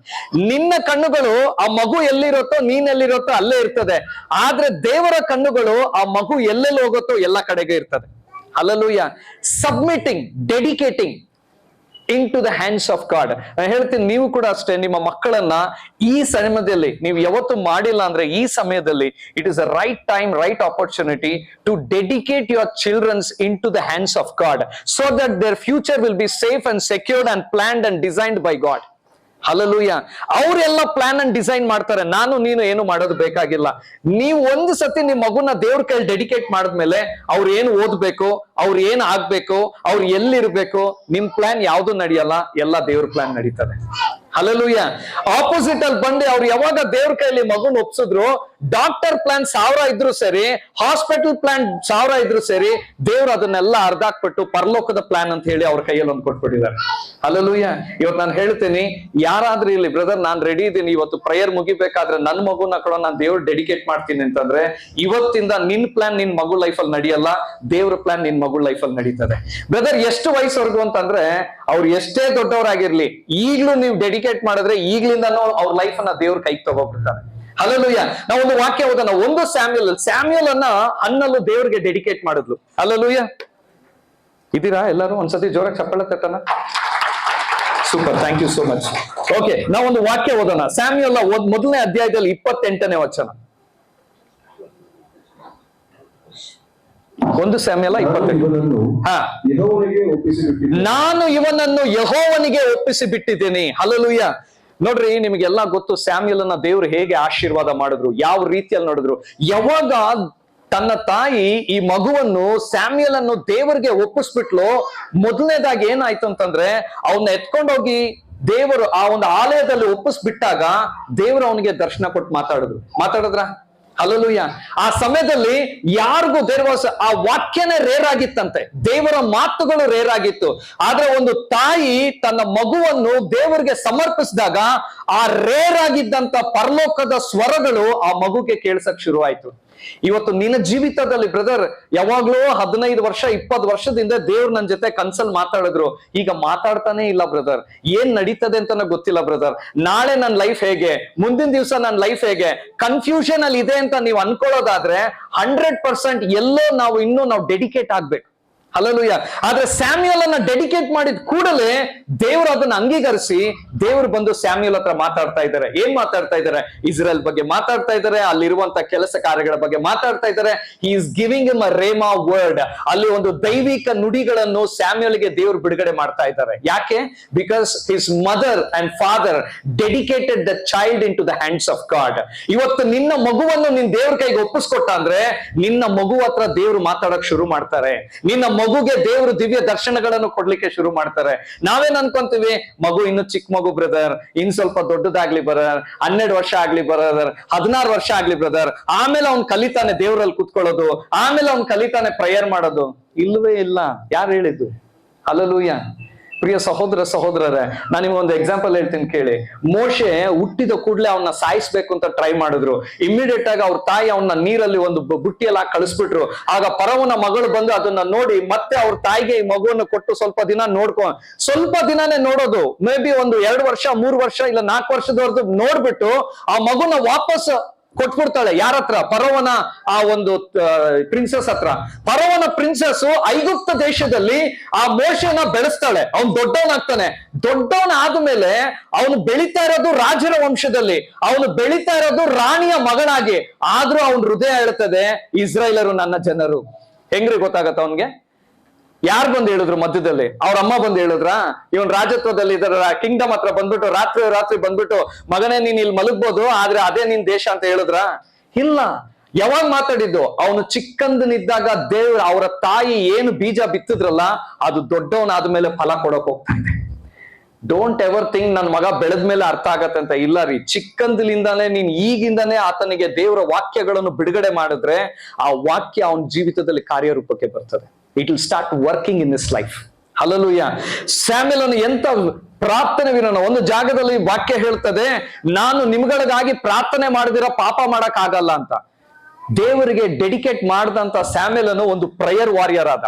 ನಿನ್ನ ಕಣ್ಣುಗಳು ಆ ಮಗು ಎಲ್ಲಿರುತ್ತೋ, ನೀನ್ ಎಲ್ಲಿರುತ್ತೋ ಅಲ್ಲೇ ಇರ್ತದೆ. ಆದ್ರೆ ದೇವರ ಕಣ್ಣುಗಳು ಆ ಮಗು ಎಲ್ಲೆಲ್ಲಿ ಹೋಗುತ್ತೋ ಎಲ್ಲ ಕಡೆಗೆ ಇರ್ತದೆ. Hallelujah. Submitting, dedicating. into the hands of God. ನಾನು ಹೇಳ್ತೀನಿ, ನೀವು ಕೂಡ ಅಷ್ಟೇ, ನಿಮ್ಮ ಮಕ್ಕಳನ್ನ ಈ ಸಮಯದಲ್ಲಿ ನೀವು ಯಾವತ್ತು ಮಾಡಿಲ್ಲ ಅಂದ್ರೆ ಈ ಸಮಯದಲ್ಲಿ it is a right time, right opportunity to dedicate your children's into the hands of God, so that their future will be safe and secured and planned and designed by God. Hallelujah. ಅವರೆಲ್ಲ plan and design ಮಾಡ್ತಾರೆ, ನಾನು ನೀನು ಏನು ಮಾಡೋದು ಬೇಕಾಗಿಲ್ಲ. ನೀವು ಒಂದು ಸತಿ ನಿಮ್ ಮಗುನ ದೇವ್ರ ಕೈಲಿ ಡೆಡಿಕೇಟ್ ಮಾಡಿದ್ಮೇಲೆ ಅವ್ರು ಏನು ಓದ್ಬೇಕು, ಅವ್ರು ಏನ್ ಆಗ್ಬೇಕು, ಅವ್ರು ಎಲ್ಲಿರ್ಬೇಕು, ನಿಮ್ ಪ್ಲಾನ್ ಯಾವ್ದು ನಡೆಯಲ್ಲ, ಎಲ್ಲ ದೇವ್ರ ಪ್ಲಾನ್ ನಡೀತದೆ. ಹಲ್ಲೆಲೂಯಾ. ಆಪೋಸಿಟ್ ಅಲ್ಲಿ ಬಂದು ಅವ್ರು ಯಾವಾಗ ದೇವ್ರ ಕೈಲಿ ಮಗುನ ಒಪ್ಸಿದ್ರು, ಡಾಕ್ಟರ್ ಪ್ಲಾನ್ 1000 ಇದ್ರು ಸರಿ, ಹಾಸ್ಪಿಟಲ್ ಪ್ಲಾನ್ 1000 ಇದ್ರು ಸರಿ, ದೇವ್ರು ಅದನ್ನೆಲ್ಲ ಅರ್ಧಾಕ್ಬಿಟ್ಟು ಪರಲೋಕದ ಪ್ಲಾನ್ ಅಂತ ಹೇಳಿ ಅವ್ರ ಕೈಯಲ್ಲಿ ಒಂದು ಕೊಟ್ಬಿಟ್ಟಿದ್ದಾರೆ. ಹಲ್ಲೆಲೂಯಾ. ಇವತ್ತು ನಾನು ಹೇಳ್ತೀನಿ, ಯಾರಾದ್ರೂ ಇಲ್ಲಿ ಬ್ರದರ್ ನಾನ್ ರೆಡಿ ಇದ್ದೀನಿ, ಇವತ್ತು ಪ್ರೇಯರ್ ಮುಗಿಬೇಕಾದ್ರೆ ನನ್ನ ಮಗುನ ಕೂಡ ನಾನು ದೇವ್ರ ಡೆಡಿಕೇಟ್ ಮಾಡ್ತೀನಿ ಅಂತಂದ್ರೆ, ಇವತ್ತಿಂದ ನಿನ್ ಪ್ಲಾನ್ ನಿನ್ ಮಗು ಲೈಫ್ ಅಲ್ಲಿ ನಡೆಯಲ್ಲ, ದೇವ್ರ ಪ್ಲಾನ್ ನಿನ್ ಮಗು ಲೈಫ್ ಅಲ್ಲಿ ನಡೀತದೆ. ಬ್ರದರ್ ಎಷ್ಟು ವಯಸ್ಸವರೆಗೂ ಅಂತಂದ್ರೆ, ಅವ್ರು ಎಷ್ಟೇ ದೊಡ್ಡವರಾಗಿರ್ಲಿ, ಈಗ್ಲೂ ನೀವು ಡೆಡಿಕೇಟ್ ಮಾಡಿದ್ರೆ ಈಗ್ಲಿಂದಾನು ಅವ್ರ ಲೈಫ್ ಅನ್ನ ದೇವ್ರ ಕೈಗೆ ತಗೋಬಿಡ್ತಾರೆ. ಹಲ್ಲೆಲೂಯಾ. ನಾವು ಒಂದು ವಾಕ್ಯ ಓದೋಣ. 1 ಸ್ಯಾಮ್ಯುಯಲ್ ಅನ್ನ ಹನ್ನಲು ದೇವ್ರಿಗೆ ಡೆಡಿಕೇಟ್ ಮಾಡಿದ್ಲು. ಹಲ್ಲೆಲೂಯಾ. ಇದೀರಾ ಎಲ್ಲರೂ? ಒಂದ್ಸತಿ ಜೋರಾಗಿ ಚಪ್ಪಾಳೆ ತಟ್ಟಣ. Super, thank you so much. Okay, ನಾವೊಂದು ವಾಕ್ಯ ಓದೋಣ. ಸ್ಯಾಮ್ಯುಯಲ್ 1ನೇ ಅಧ್ಯಾಯದಲ್ಲಿ 28ನೇ ವಚನ. 1 ಸ್ಯಾಮ್ಯುಯಲ್ 28. ನಾನು ಇವನನ್ನು ಯೆಹೋವನಿಗೆ ಒಪ್ಪಿಸಿ ಬಿಟ್ಟಿದ್ದೇನೆ. ಹಲ್ಲೆಲೂಯಾ. ನೋಡ್ರಿ, ನಿಮಗೆಲ್ಲ ಗೊತ್ತು ಸ್ಯಾಮ್ಯುಯಲ್ ಅನ್ನ ದೇವ್ರು ಹೇಗೆ ಆಶೀರ್ವಾದ ಮಾಡಿದ್ರು, ಯಾವ ರೀತಿಯಲ್ಲಿ ನೋಡಿದ್ರು. ಯಾವಾಗ ತನ್ನ ತಾಯಿ ಈ ಮಗುವನ್ನು ಸ್ಯಾಮ್ಯುಯಲ್ ಅನ್ನು ದೇವರಿಗೆ ಒಪ್ಪಿಸ್ಬಿಟ್ಲು, ಮೊದಲನೇದಾಗಿ ಏನಾಯ್ತು ಅಂತಂದ್ರೆ, ಅವನ್ನ ಎತ್ಕೊಂಡೋಗಿ ದೇವರು ಆ ಒಂದು ಆಲಯದಲ್ಲಿ ಒಪ್ಪಿಸ್ಬಿಟ್ಟಾಗ ದೇವರು ಅವನಿಗೆ ದರ್ಶನ ಕೊಟ್ಟು ಮಾತಾಡಿದ್ರ. ಹಲ್ಲೆಲೂಯಾ. ಆ ಸಮಯದಲ್ಲಿ ಯಾರಿಗೂ ಆ ವಾಕ್ಯನೇ ರೇರ್ ಆಗಿತ್ತಂತೆ, ದೇವರ ಮಾತುಗಳು ರೇರ್ ಆಗಿತ್ತು. ಆದ್ರೆ ಒಂದು ತಾಯಿ ತನ್ನ ಮಗುವನ್ನು ದೇವರಿಗೆ ಸಮರ್ಪಿಸಿದಾಗ ಆ ರೇರ್ ಆಗಿದ್ದಂತ ಪರಲೋಕದ ಸ್ವರಗಳು ಆ ಮಗುಗೆ ಕೇಳಿಸಕ್ ಶುರು ಆಯ್ತು. ಇವತ್ತು ನಿನ್ನ ಜೀವಿತದಲ್ಲಿ ಬ್ರದರ್ ಯಾವಾಗ್ಲೂ 15 ವರ್ಷ 20 ವರ್ಷದಿಂದ ದೇವ್ರು ನನ್ನ ಜೊತೆ ಕನ್ಸಲ್ ಮಾತಾಡಿದ್ರು, ಈಗ ಮಾತಾಡ್ತಾನೆ ಇಲ್ಲ ಬ್ರದರ್. ಏನ್ ನಡೀತದೆ ಅಂತ ಗೊತ್ತಿಲ್ಲ ಬ್ರದರ್. ನಾಳೆ ನನ್ನ ಲೈಫ್ ಹೇಗೆ, ಮುಂದಿನ ದಿವಸ ನನ್ನ ಲೈಫ್ ಹೇಗೆ, ಕನ್ಫ್ಯೂಷನ್ ಅಲ್ಲಿ ಇದೆ ಅಂತ ನೀವು ಅನ್ಕೊಳ್ಳೋದಾದ್ರೆ 100% ಎಲ್ಲೋ ನಾವು ಡೆಡಿಕೇಟ್ ಆಗ್ಬೇಕು. ಹಲ್ಲೆಲೂಯಾ. ಆದ್ರೆ ಸ್ಯಾಮ್ಯುಯಲ್ ಅನ್ನ ಡೆಡಿಕೇಟ್ ಮಾಡಿದ ಕೂಡಲೇ ದೇವರು ಅದನ್ನ ಅಂಗೀಕರಿಸಿ ದೇವರು ಬಂದು ಸ್ಯಾಮ್ಯುಯಲ್ ಹತ್ರ ಮಾತಾಡ್ತಾ ಇದ್ದಾರೆ. ಏನ್ ಮಾತಾಡ್ತಾ ಇದ್ದಾರೆ? ಇಸ್ರೇಲ್ ಬಗ್ಗೆ ಮಾತಾಡ್ತಾ ಇದ್ದಾರೆ, ಅಲ್ಲಿರುವಂತ ಕೆಲಸ ಕಾರ್ಯಗಳ ಬಗ್ಗೆ ಮಾತಾಡ್ತಾ ಇದ್ದಾರೆ. He is giving him a rhema word. ಅಲ್ಲಿ ಒಂದು ದೈವಿಕ ನುಡಿಗಳನ್ನು ಸ್ಯಾಮ್ಯುಯಲ್ಗೆ ದೇವರು ಬಿಡುಗಡೆ ಮಾಡ್ತಾ ಇದ್ದಾರೆ. ಯಾಕೆ? Because his mother and father dedicated the child into the hands of God. ಇವತ್ತು ನಿನ್ನ ಮಗುವನ್ನು ನಿನ್ ದೇವ್ರ ಕೈಗೆ ಒಪ್ಪಿಸ್ಕೊಟ್ಟ ಅಂದ್ರೆ ನಿನ್ನ ಮಗು ಹತ್ರ ದೇವ್ರು ಮಾತಾಡಕ್ ಶುರು ಮಾಡ್ತಾರೆ. ನಿನ್ನ ಮಗುಗೆ ದೇವರು ದಿವ್ಯ ದರ್ಶನಗಳನ್ನು ಕೊಡ್ಲಿಕ್ಕೆ ಶುರು ಮಾಡ್ತಾರೆ. ನಾವೇನ್ ಅನ್ಕೊಂತೀವಿ, ಮಗು ಇನ್ನು ಚಿಕ್ಕ ಮಗು ಬ್ರದರ್, ಇನ್ ಸ್ವಲ್ಪ ದೊಡ್ಡದಾಗ್ಲಿ ಬ್ರದರ್, 12 ವರ್ಷ ಆಗ್ಲಿ ಬ್ರದರ್, 16 ವರ್ಷ ಆಗ್ಲಿ ಬ್ರದರ್, ಆಮೇಲೆ ಅವ್ನ್ ಕಲಿತಾನೆ ದೇವರಲ್ಲಿ ಕುತ್ಕೊಳ್ಳೋದು, ಆಮೇಲೆ ಅವ್ನ್ ಕಲಿತಾನೆ ಪ್ರೇಯರ್ ಮಾಡೋದು. ಇಲ್ವೇ ಇಲ್ಲ. ಯಾರು ಹೇಳಿದ್ದು? ಹಲ್ಲೆಲೂಯಾ. ಪ್ರಿಯ ಸಹೋದರರೇ, ನಾನು ನಿಮ್ಗೊಂದು ಎಕ್ಸಾಂಪಲ್ ಹೇಳ್ತೀನಿ ಕೇಳಿ. ಮೋಶೆ ಹುಟ್ಟಿದ ಕೂಡಲೇ ಅವನ್ನ ಸಾಯಿಸ್ಬೇಕು ಅಂತ ಟ್ರೈ ಮಾಡಿದ್ರು. ಇಮಿಡಿಯೇಟ್ ಆಗಿ ಅವ್ರ ತಾಯಿ ಅವನ್ನ ನೀರಲ್ಲಿ ಒಂದು ಬುಟ್ಟಿಯಲ್ಲಿ ಹಾಕಿ ಕಳಿಸ್ಬಿಟ್ರು. ಆಗ ಫರೋವನ ಮಗಳು ಬಂದು ಅದನ್ನ ನೋಡಿ ಮತ್ತೆ ಅವ್ರ ತಾಯಿಗೆ ಈ ಮಗುವನ್ನು ಕೊಟ್ಟು ಸ್ವಲ್ಪ ದಿನಾನೇ ನೋಡೋದು, ಮೇ ಬಿ ಒಂದು 2 ವರ್ಷ 3 ವರ್ಷ ಇಲ್ಲ 4 ವರ್ಷದವರೆಗೂ ನೋಡ್ಬಿಟ್ಟು ಆ ಮಗುನ ವಾಪಸ್ ಕೊಟ್ಬಿಡ್ತಾಳೆ. ಯಾರ ಹತ್ರ? ಫರೋವನ ಆ ಒಂದು ಪ್ರಿನ್ಸೆಸ್ ಹತ್ರ. ಫರೋವನ ಪ್ರಿನ್ಸೆಸ್ ಐಗುಪ್ತ ದೇಶದಲ್ಲಿ ಆ ಮೋಶೆನ ಬೆಳೆಸ್ತಾಳೆ. ಅವನು ದೊಡ್ಡವನಾಗ್ತಾನೆ. ದೊಡ್ಡವನಾದ್ಮೇಲೆ ಅವನು ಬೆಳೀತಾ ಇರೋದು ರಾಜರ ವಂಶದಲ್ಲಿ, ಅವನು ಬೆಳೀತಾ ಇರೋದು ರಾಣಿಯ ಮಗನಾಗಿ. ಆದ್ರೂ ಅವನ ಹೃದಯ ಹೇಳ್ತದೆ, ಇಸ್ರಾಯೇಲರು ನನ್ನ ಜನರು. ಹೆಂಗ್ರಿ ಗೊತ್ತಾಗತ್ತ ಅವನ್ಗೆ? ಯಾರು ಬಂದು ಹೇಳಿದ್ರು ಮಧ್ಯದಲ್ಲಿ? ಅವ್ರ ಅಮ್ಮ ಬಂದು ಹೇಳಿದ್ರ? ಇವನ್ ರಾಜತ್ವದಲ್ಲಿ ಇದರ ಕಿಂಗ್ಡಮ್ ಹತ್ರ ಬಂದ್ಬಿಟ್ಟು ರಾತ್ರಿ ಬಂದ್ಬಿಟ್ಟು, ಮಗನೇ ನೀನ್ ಇಲ್ಲಿ ಮಲಗ್ಬೋದು, ಆದ್ರೆ ಅದೇ ನಿನ್ ದೇಶ ಅಂತ ಹೇಳಿದ್ರ? ಇಲ್ಲ. ಯಾವಾಗ ಮಾತಾಡಿದ್ದು? ಅವನು ಚಿಕ್ಕಂದನಿದ್ದಾಗ ದೇವ್ರ ಅವರ ತಾಯಿ ಏನು ಬೀಜ ಬಿತ್ತಿದ್ರಲ್ಲ, ಅದು ದೊಡ್ಡವನಾದ್ಮೇಲೆ ಫಲ ಕೊಡಕ್ ಹೋಗ್ತಾ ಇದೆ. ಡೋಂಟ್ ಎವರ್ ಥಿಂಕ್ ನನ್ ಮಗ ಬೆಳೆದ್ಮೇಲೆ ಅರ್ಥ ಆಗತ್ತೆ ಅಂತ. ಇಲ್ಲ ರೀ, ಚಿಕ್ಕಂದಲಿಂದಾನೇ ನೀನ್ ಈಗಿಂದಾನೇ ಆತನಿಗೆ ದೇವರ ವಾಕ್ಯಗಳನ್ನು ಬಿಡುಗಡೆ ಮಾಡಿದ್ರೆ ಆ ವಾಕ್ಯ ಅವನ ಜೀವಿತದಲ್ಲಿ ಕಾರ್ಯರೂಪಕ್ಕೆ ಬರ್ತದೆ. It will start working in this life. Hallelujah. Samuel ಎಂತ ಪ್ರಾರ್ಥನೆ ವಿರೋಣ. ಒಂದು ಜಾಗದಲ್ಲಿ ವಾಕ್ಯ ಹೇಳ್ತದೆ, ನಾನು ನಿಮ್ಗಳಿಗಾಗಿ ಪ್ರಾರ್ಥನೆ ಮಾಡಿದಿರೋ ಪಾಪ ಮಾಡಕ್ ಆಗಲ್ಲ ಅಂತ. ದೇವರಿಗೆ ಡೆಡಿಕೇಟ್ ಮಾಡಿದಂತ ಸ್ಯಾಮ್ಯುಯಲ್ ಒಂದು ಪ್ರೇಯರ್ ವಾರಿಯರ್ ಆದ.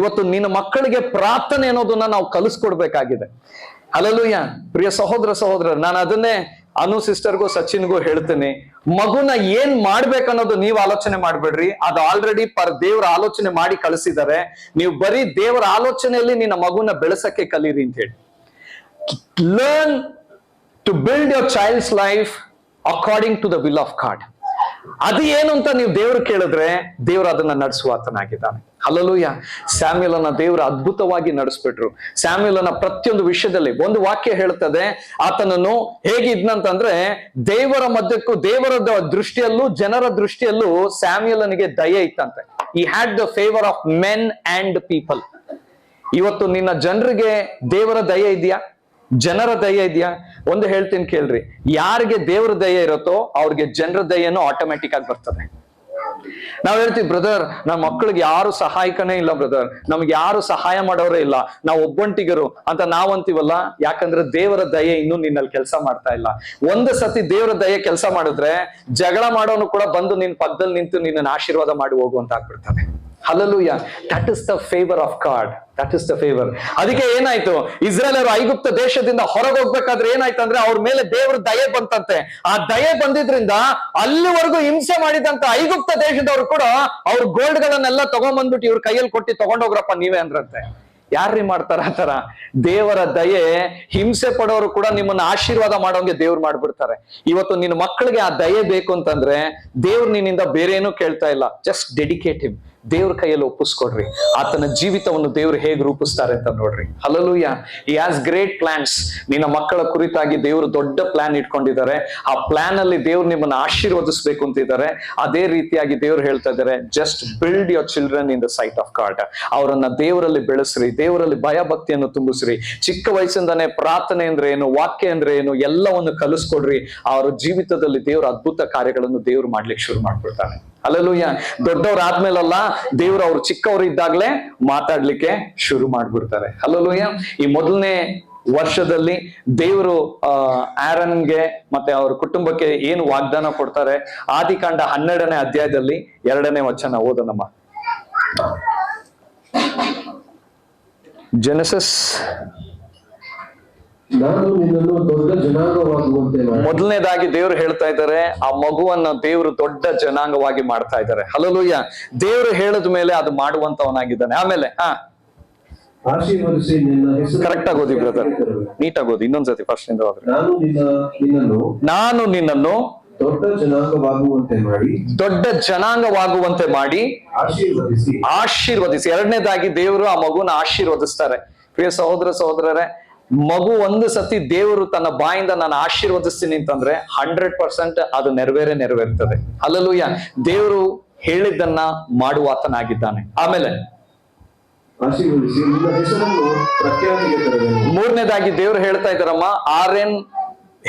ಇವತ್ತು ನಿನ್ನ ಮಕ್ಕಳಿಗೆ ಪ್ರಾರ್ಥನೆ ಅನ್ನೋದನ್ನ ನಾವು ಕಲಿಸ್ಕೊಡ್ಬೇಕಾಗಿದೆ. ಹಲ್ಲೆಲೂಯಾ. ಪ್ರಿಯ ಸಹೋದರ, ನಾನು ಅದನ್ನೇ ಅನು ಸಿಸ್ಟರ್ಗೂ ಸಚಿನ್ಗೂ ಹೇಳ್ತೀನಿ, ಮಗುನ ಏನ್ ಮಾಡ್ಬೇಕನ್ನೋದು ನೀವು ಆಲೋಚನೆ ಮಾಡ್ಬೇಡ್ರಿ. ಅದು ಆಲ್ರೆಡಿ ದೇವರ ಆಲೋಚನೆ ಮಾಡಿ ಕಳಿಸಿದ್ದಾರೆ. ನೀವು ಬರೀ ದೇವರ ಆಲೋಚನೆಯಲ್ಲಿ ನಿನ್ನ ಮಗುನ ಬೆಳೆಸಕ್ಕೆ ಕಲೀರಿ ಅಂತ ಹೇಳಿ. learn to build your child's life according to the will of God. ಅದು ಏನು ಅಂತ ನೀವು ದೇವರು ಕೇಳಿದ್ರೆ ದೇವರು ಅದನ್ನ ನಡೆಸುವಾತನಾಗಿದ್ದಾನೆ. ಹಲ್ಲೆಲೂಯಾ. ಸ್ಯಾಮ್ಯುಯಲನ ದೇವರು ಅದ್ಭುತವಾಗಿ ನಡೆಸ್ಬಿಟ್ರು. ಸ್ಯಾಮ್ಯುಯಲನ ಪ್ರತಿಯೊಂದು ವಿಷಯದಲ್ಲಿ ಒಂದು ವಾಕ್ಯ ಹೇಳ್ತದೆ, ಆತನನ್ನು ಹೇಗಿದ್ನಂತಂದ್ರೆ ದೇವರ ಮಧ್ಯಕ್ಕೂ ದೇವರ ದೃಷ್ಟಿಯಲ್ಲೂ ಜನರ ದೃಷ್ಟಿಯಲ್ಲೂ ಸ್ಯಾಮ್ಯುಯಲನಿಗೆ ದಯೆ ಇತ್ತಂತೆ. he had the favor of men and people. ಇವತ್ತು ನಿನ್ನ ಜನರಿಗೆ ದೇವರ ದಯೆ ಇದೆಯಾ? ಜನರ ದಯೆ ಇದೆಯಾ? ಒಂದು ಹೇಳ್ತೀನಿ ಕೇಳ್ರಿ, ಯಾರಿಗೆ ದೇವರ ದಯೆ ಇರುತ್ತೋ ಅವ್ರಿಗೆ ಜನರ ದಯೆನೂ ಆಟೋಮ್ಯಾಟಿಕ್ ಆಗಿ ಬರ್ತದೆ. ನಾವ್ ಹೇಳ್ತೀವಿ, ಬ್ರದರ್ ನಮ್ಮ ಮಕ್ಕಳಿಗೆ ಯಾರು ಸಹಾಯಕನೇ ಇಲ್ಲ, ಬ್ರದರ್ ನಮ್ಗೆ ಯಾರು ಸಹಾಯ ಮಾಡೋರೇ ಇಲ್ಲ, ನಾವು ಒಬ್ಬಂಟಿಗರು ಅಂತ ನಾವ್ ಅಂತೀವಲ್ಲ. ಯಾಕಂದ್ರೆ ದೇವರ ದಯೆ ಇನ್ನೂ ನಿನ್ನಲ್ಲಿ ಕೆಲಸ ಮಾಡ್ತಾ ಇಲ್ಲ. ಒಂದು ಸತಿ ದೇವರ ದಯೆ ಕೆಲಸ ಮಾಡಿದ್ರೆ ಜಗಳ ಮಾಡೋನು ಕೂಡ ಬಂದು ನಿನ್ ಪಕ್ಕದಲ್ಲಿ ನಿಂತು ನಿನ್ನ ಆಶೀರ್ವಾದ ಮಾಡಿ ಹೋಗುವಂತ ಆಗ್ಬಿಡ್ತದೆ. Hallelujah. That is the favor of God. That is the favor. ಅದಕ್ಕೆ ಏನಾಯ್ತು, ಇಸ್ರಾಯೇಲರು ಐಗುಪ್ತ ದೇಶದಿಂದ ಹೊರಗೆ ಹೋಗ್ಬೇಕಾದ್ರೆ ಏನಾಯ್ತು ಅಂದ್ರೆ ಅವ್ರ ಮೇಲೆ ದೇವ್ರ ದಯೆ ಬಂತಂತೆ. ಆ ದಯೆ ಬಂದಿದ್ರಿಂದ ಅಲ್ಲಿವರೆಗೂ ಹಿಂಸೆ ಮಾಡಿದಂತ ಐಗುಪ್ತ ದೇಶದವ್ರು ಕೂಡ ಅವ್ರ ಗೋಲ್ಡ್ ಗಳನ್ನೆಲ್ಲ ತಗೊಂಡ್ಬಂದ್ಬಿಟ್ಟು ಇವ್ರ ಕೈಯಲ್ಲಿ ಕೊಟ್ಟು ತಗೊಂಡೋಗ್ರಪ್ಪ ನೀವೇ ಅಂದ್ರಂತೆ. ಯಾರ್ರೀ ಮಾಡ್ತಾರ ಆ ತರ? ದೇವರ ದಯೆ ಹಿಂಸೆ ಪಡೋರು ಕೂಡ ನಿಮ್ಮನ್ನ ಆಶೀರ್ವಾದ ಮಾಡೋಂಗೆ ದೇವ್ರು ಮಾಡ್ಬಿಡ್ತಾರೆ. ಇವತ್ತು ನಿನ್ನ ಮಕ್ಕಳಿಗೆ ಆ ದಯೆ ಬೇಕು ಅಂತಂದ್ರೆ ದೇವ್ರು ನಿನ್ನಿಂದ ಬೇರೆ ಏನೂ ಕೇಳ್ತಾ ಇಲ್ಲ. Just dedicate him. ದೇವ್ರ ಕೈಯಲ್ಲಿ ಒಪ್ಪಿಸ್ಕೊಡ್ರಿ. ಆತನ ಜೀವಿತವನ್ನು ದೇವ್ರು ಹೇಗೆ ರೂಪಿಸ್ತಾರೆ ಅಂತ ನೋಡ್ರಿ. Hallelujah. He has great plans. ನಿನ್ನ ಮಕ್ಕಳ ಕುರಿತಾಗಿ ದೇವ್ರು ದೊಡ್ಡ ಪ್ಲಾನ್ ಇಟ್ಕೊಂಡಿದ್ದಾರೆ. ಆ ಪ್ಲಾನ್ ಅಲ್ಲಿ ದೇವ್ರು ನಿಮ್ಮನ್ನ ಆಶೀರ್ವದಿಸ್ಬೇಕು ಅಂತಿದ್ದಾರೆ. ಅದೇ ರೀತಿಯಾಗಿ ದೇವ್ರು ಹೇಳ್ತಾ ಇದ್ದಾರೆ, just build your children in the site of god. ಅವರನ್ನ ದೇವರಲ್ಲಿ ಬೆಳೆಸ್ರಿ, ದೇವರಲ್ಲಿ ಭಯ ಭಕ್ತಿಯನ್ನು ತುಂಬಿಸ್ರಿ. ಚಿಕ್ಕ ವಯಸ್ಸಿಂದಾನೇ ಪ್ರಾರ್ಥನೆ ಅಂದ್ರೆ ಏನು, ವಾಕ್ಯ ಅಂದ್ರೆ ಏನು ಎಲ್ಲವನ್ನು ಕಲಿಸ್ಕೊಡ್ರಿ. ಅವರ ಜೀವಿತದಲ್ಲಿ ದೇವ್ರ ಅದ್ಭುತ ಕಾರ್ಯಗಳನ್ನು ದೇವ್ರು ಮಾಡ್ಲಿಕ್ಕೆ ಶುರು ಮಾಡ್ಬಿಡ್ತಾನೆ. ಹಲ್ಲೆಲೂಯಾ. ದೊಡ್ಡವರಾದ್ಮೇಲಲ್ಲ, ದೇವ್ರು ಅವ್ರು ಚಿಕ್ಕವರು ಇದ್ದಾಗ್ಲೇ ಮಾತಾಡ್ಲಿಕ್ಕೆ ಶುರು ಮಾಡ್ಬಿಡ್ತಾರೆ. ಹಲ್ಲೆಲೂಯಾ. ಈ ಮೊದಲನೇ ವರ್ಷದಲ್ಲಿ ದೇವರು ಆರನ್ಗೆ ಮತ್ತೆ ಅವ್ರ ಕುಟುಂಬಕ್ಕೆ ಏನು ವಾಗ್ದಾನ ಕೊಡ್ತಾರೆ, ಆದಿಕಾಂಡ 12ನೇ ಅಧ್ಯಾಯದಲ್ಲಿ 2ನೇ ವಚನ ಓದೋಣಮ್ಮ. ಜೆನೆಸಿಸ್ ನಾನು ನಿನ್ನನ್ನು ದೊಡ್ಡ ಜನಾಂಗವಾಗುವಂತೆ ಮಾಡಿ. ಮೊದಲನೇದಾಗಿ ದೇವ್ರು ಹೇಳ್ತಾ ಇದ್ದಾರೆ, ಆ ಮಗುವನ್ನ ದೇವ್ರು ದೊಡ್ಡ ಜನಾಂಗವಾಗಿ ಮಾಡ್ತಾ ಇದ್ದಾರೆ. ಹಲ್ಲೆಲೂಯಾ. ದೇವ್ರು ಹೇಳಿದ ಮೇಲೆ ಅದು ಮಾಡುವಂತವನಾಗಿದ್ದಾನೆ. ಆಮೇಲೆ ಆಶೀರ್ವದಿಸಿ ನಿನ್ನ ಹೆಸರು ಕರೆಕ್ಟ್ ಆಗಿ ಓದಿ ಬ್ರದರ್, ನೀಟಾಗಿ ಓದಿ ಇನ್ನೊಂದ್ಸತಿ ಫಸ್ಟ್ ಇಂದ ಹೋದ್ರೆ. ನಾನು ನಿನ್ನನ್ನು ದೊಡ್ಡ ಜನಾಂಗವಾಗುವಂತೆ ಮಾಡಿ, ದೊಡ್ಡ ಜನಾಂಗವಾಗುವಂತೆ ಮಾಡಿ ಆಶೀರ್ವದಿಸಿ. ಎರಡನೇದಾಗಿ ದೇವರು ಆ ಮಗುನ ಆಶೀರ್ವದಿಸ್ತಾರೆ. ಪ್ರಿಯ ಸಹೋದರ ಸಹೋದರರೇ, ಮಗು ಒಂದು ಸತಿ ದೇವರು ತನ್ನ ಬಾಯಿಂದ ನಾನು ಆಶೀರ್ವದಿಸ್ತೀನಿ ಅಂತಂದ್ರೆ 100% ಅದು ನೆರವೇರ್ತದೆ. ಹಲ್ಲೆಲೂಯಾ. ದೇವರು ಹೇಳಿದ್ದನ್ನ ಮಾಡುವಾತನಾಗಿದ್ದಾನೆ. ಆಮೇಲೆ ಆಶೀರ್ವದಿಸಿ ನಿನ್ನ ಹೆಸರನ್ನು ಪ್ರಖ್ಯಾತಿಗೆ ತರುವೆನು. ಮೂರನೇದಾಗಿ ದೇವರು ಹೇಳ್ತಾ ಇದ್ದಾರಮ್ಮ, ಆರ್ಎನ್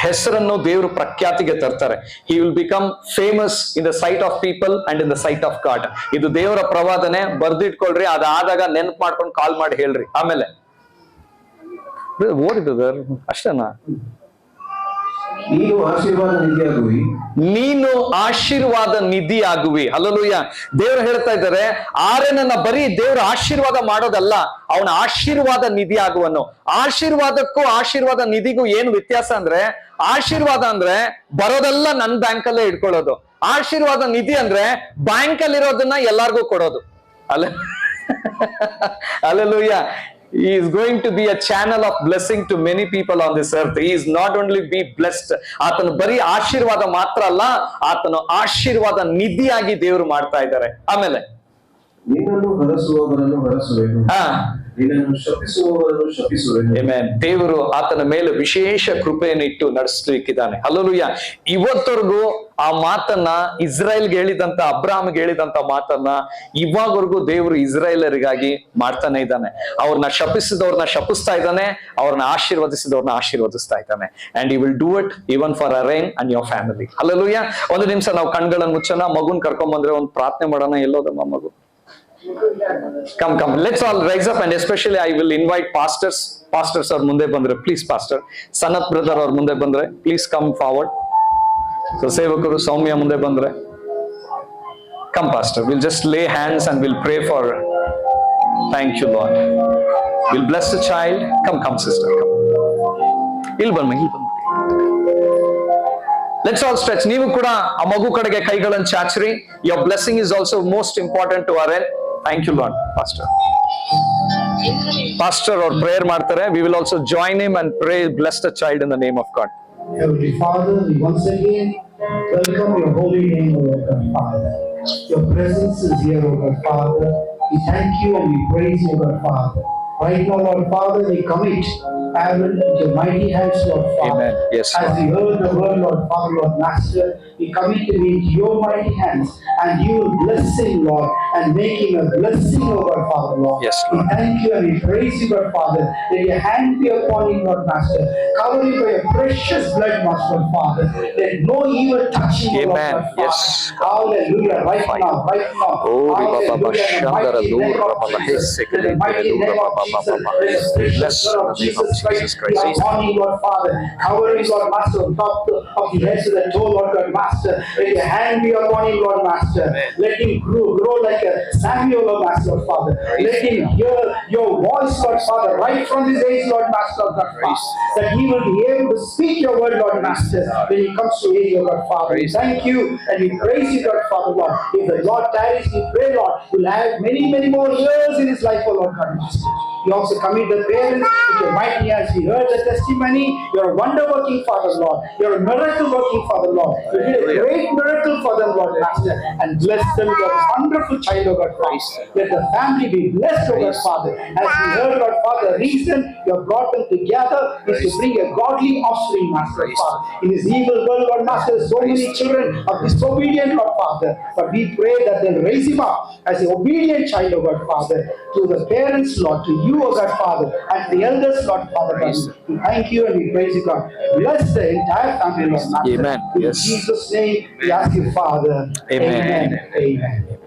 ಹೆಸರನ್ನು ದೇವರು ಪ್ರಖ್ಯಾತಿಗೆ ತರ್ತಾರೆ. He will become famous in the site of people and in the site of god. ಇದು ದೇವರ ಪ್ರವಾದನೆ, ಬರ್ದಿಟ್ಕೊಳ್ರಿ. ಅದಾದಾಗ ನೆನ್ಪು ಮಾಡ್ಕೊಂಡು ಕಾಲ್ ಮಾಡಿ ಹೇಳ್ರಿ. ಆಮೇಲೆ ಓದಿ ಬ್ರದರ್, ಅಷ್ಟೇನಾ? ನೀನು ಆಶೀರ್ವಾದ ನಿಧಿಯಾಗುವಿ. ನೀನು ಆಶೀರ್ವಾದ ನಿಧಿಯಾಗುವಿ. ಹಲ್ಲೆಲೂಯಾ. ದೇವರು ಹೇಳ್ತಾ ಇದ್ದಾರೆ, ಆರನನ್ನ ಬರೀ ದೇವರು ಆಶೀರ್ವಾದ ಮಾಡೋದಲ್ಲ, ಅವನ ಆಶೀರ್ವಾದ ನಿಧಿ ಆಗುವನು. ಆಶೀರ್ವಾದಕ್ಕೂ ಆಶೀರ್ವಾದ ನಿಧಿಗೂ ಏನು ವ್ಯತ್ಯಾಸ ಅಂದ್ರೆ, ಆಶೀರ್ವಾದ ಅಂದ್ರೆ ಬರೋದೆಲ್ಲ ನನ್ನ ಬ್ಯಾಂಕ್ ಅಲ್ಲೇ ಇಟ್ಕೊಳ್ಳೋದು. ಆಶೀರ್ವಾದ ನಿಧಿ ಅಂದ್ರೆ ಬ್ಯಾಂಕ್ ಅಲ್ಲಿ ಇರೋದನ್ನ ಎಲ್ಲಾರ್ಗೂ ಕೊಡೋದು. Hallelujah. He is going to be a channel of blessing to many people on this earth. He is not only be blessed. ಆತನು ಬರೀ ಆಶೀರ್ವಾದ ಮಾತ್ರ ಅಲ್ಲ, ಆತನು ಆಶೀರ್ವಾದ ನಿಧಿಯಾಗಿ ದೇವರು ಮಾಡ್ತಾ ಇದ್ದಾರೆ. ಆಮೇಲೆ ನಿನ್ನನ್ನು ಹರಸುವವರನ್ನು ಹರಸುವೆನು, ನಿನ್ನನ್ನು ಶಪಿಸುವವರನ್ನು ಶಪಿಸುವೆನು. ಆಮೆನ್. ದೇವರು ಆತನ ಮೇಲೆ ವಿಶೇಷ ಕೃಪೆಯನ್ನು ಇಟ್ಟು ನಡೆಸಲಿಕ್ಕಿದ್ದಾನೆ. ಹಲ್ಲೆಲೂಯಾ. ಇವತ್ತವರೆಗೂ ಆ ಮಾತನ್ನ ಇಸ್ರಾಯೇಲ್ಗೆ ಹೇಳಿದಂತ, ಅಬ್ರಾಹ್ಮ್ಗೆ ಹೇಳಿದಂತ ಮಾತನ್ನ ಇವಾಗವರೆಗೂ ದೇವರು ಇಸ್ರಾಯೇಲರಿಗಾಗಿ ಮಾಡ್ತಾನೆ ಇದ್ದಾನೆ. ಅವ್ರನ್ನ ಶಪಿಸಿದವ್ರನ್ನ ಶಪಿಸ್ತಾ ಇದ್ದಾನೆ, ಅವ್ರನ್ನ ಆಶೀರ್ವದಿಸಿದವ್ರನ್ನ ಆಶೀರ್ವದಿಸ್ತಾ ಇದ್ದಾನೆ. And you will do it even for Aaron and your family. Hallelujah. ಒಂದು ನಿಮಿಷ ನಾವು ಕಣ್ಗಳನ್ನ ಮುಚ್ಚೋಣ. ಮಗುನ್ ಕರ್ಕೊಂಡ್ ಬಂದ್ರೆ ಒಂದು ಪ್ರಾರ್ಥನೆ ಮಾಡೋಣ. ಎಲ್ಲೋದಮ್ಮ ಮಗು? Come. Let's all rise up, and especially I will invite pastors. Pastors are ಮುಂದೆ ಬಂದ್ರೆ ಪ್ಲೀಸ್. ಪಾಸ್ಟರ್ ಸನತ್ ಬ್ರದರ್ ಅವ್ರ ಮುಂದೆ ಬಂದ್ರೆ ಪ್ಲೀಸ್ ಕಮ್ ಫಾರ್ವರ್ಡ್. ಸೊ ಸೇವಕರು ಸೌಮ್ಯ ಮುಂದೆ ಬಂದ್ರೆ come pastor. We'll just lay hands and we'll pray for. Thank you Lord. We'll bless the child. Come sister, come. ಇಲ್ಲಿ ಬನ್ನಿ. Let's all stretch. ನೀವು ಕೂಡ ಆ ಮಗು ಕಡೆಗೆ ಕೈಗಳನ್ನು ಚಾಚ್ರಿ. Your blessing is also most important to our end. Thank you Lord. Pastor. pastor or prayer ಮಾಡ್ತಾರೆ. We will also join him and pray, bless the child in the name of God. Heavenly Father, we once again welcome your holy name, O Lord God Father. Your presence is here, O God Father. We thank you and we praise you, God Father. Right now, Lord Father, we commit Aaron into your mighty hands, Lord Father. Amen. Yes, As Lord. we heard the word, Lord Father, Lord Master, we commit him into your mighty hands, and you will bless him, Lord, and make him a blessing, O God Father, Lord. Yes, We Lord. thank you and we praise you, God Father. Let your hand be upon him, Lord Master. Cover him by your precious blood, Master Father. Let no evil touch him, Lord Amen. God Father. Yes. Hallelujah. Right now, right now. Oh, Baba Hallelujah. In the mighty name of Baba, Jesus. In the mighty name of Jesus. Let the precious blood of Jesus Christ be upon him, Lord Father. Cover him, Lord Master, on top of the head to the toe, Lord God Master. Let your hand be upon him, Lord Master. Let him grow like a Samuel, Lord Master, Lord Father. Let him hear your voice, Lord Father, right from his age, Lord Master, Lord God Father. That he will be able to speak your word, Lord Master, when he comes to age, Lord Father. We thank you and we praise you, Lord Father, Lord. If the Lord tarries, we pray, Lord, you'll have many, many more years in his life, oh Lord God Master. We also commit the parents with your mighty hands. We heard the testimony. You're a wonder working Father, Lord. You're a miracle working Father, Lord. You did a great miracle for them, Lord Master, and bless them with a wonderful child, oh God Christ. Let the family be blessed, oh God Father. As we heard, Lord Father, the reason you have brought them together is to bring a godly offspring, Master Father. In this evil world, Lord Master, so many children are disobedient, Lord Father. But we pray that they'll raise him up as an obedient child, oh God Father, to the parents, Lord, to you, oh God Father, and the elders, Lord Father. God. We thank you and we praise you, God. Bless the entire family, Lord Master. Amen. In Yes. Jesus' name, we ask you, Father. Amen. Amen. Amen.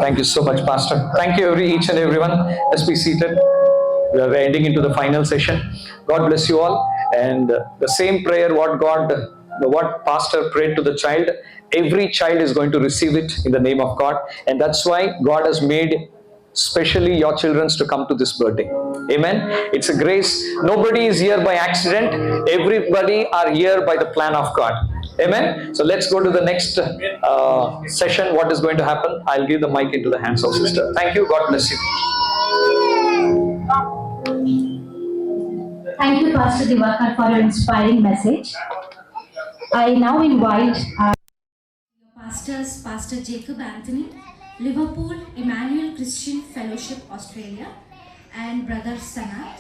Thank you so much, Pastor. Thank you, each and everyone. Let's be seated. We are ending into the final session. God bless you all. And the same prayer, what Pastor prayed to the child, every child is going to receive it in the name of God. And that's why God has made specially your children to come to this birthday. Amen. It's a grace. Nobody is here by accident. Everybody are here by the plan of God. Amen. So let's go to the next session. What is going to happen? I'll give the mic into the hands of sister. Thank you. God bless you. Thank you, Pastor Divakar, for your inspiring message. I now invite our pastors, Pastor Jacob Anthony, Liverpool Emmanuel Christian Fellowship, Australia, and Brother Sanat.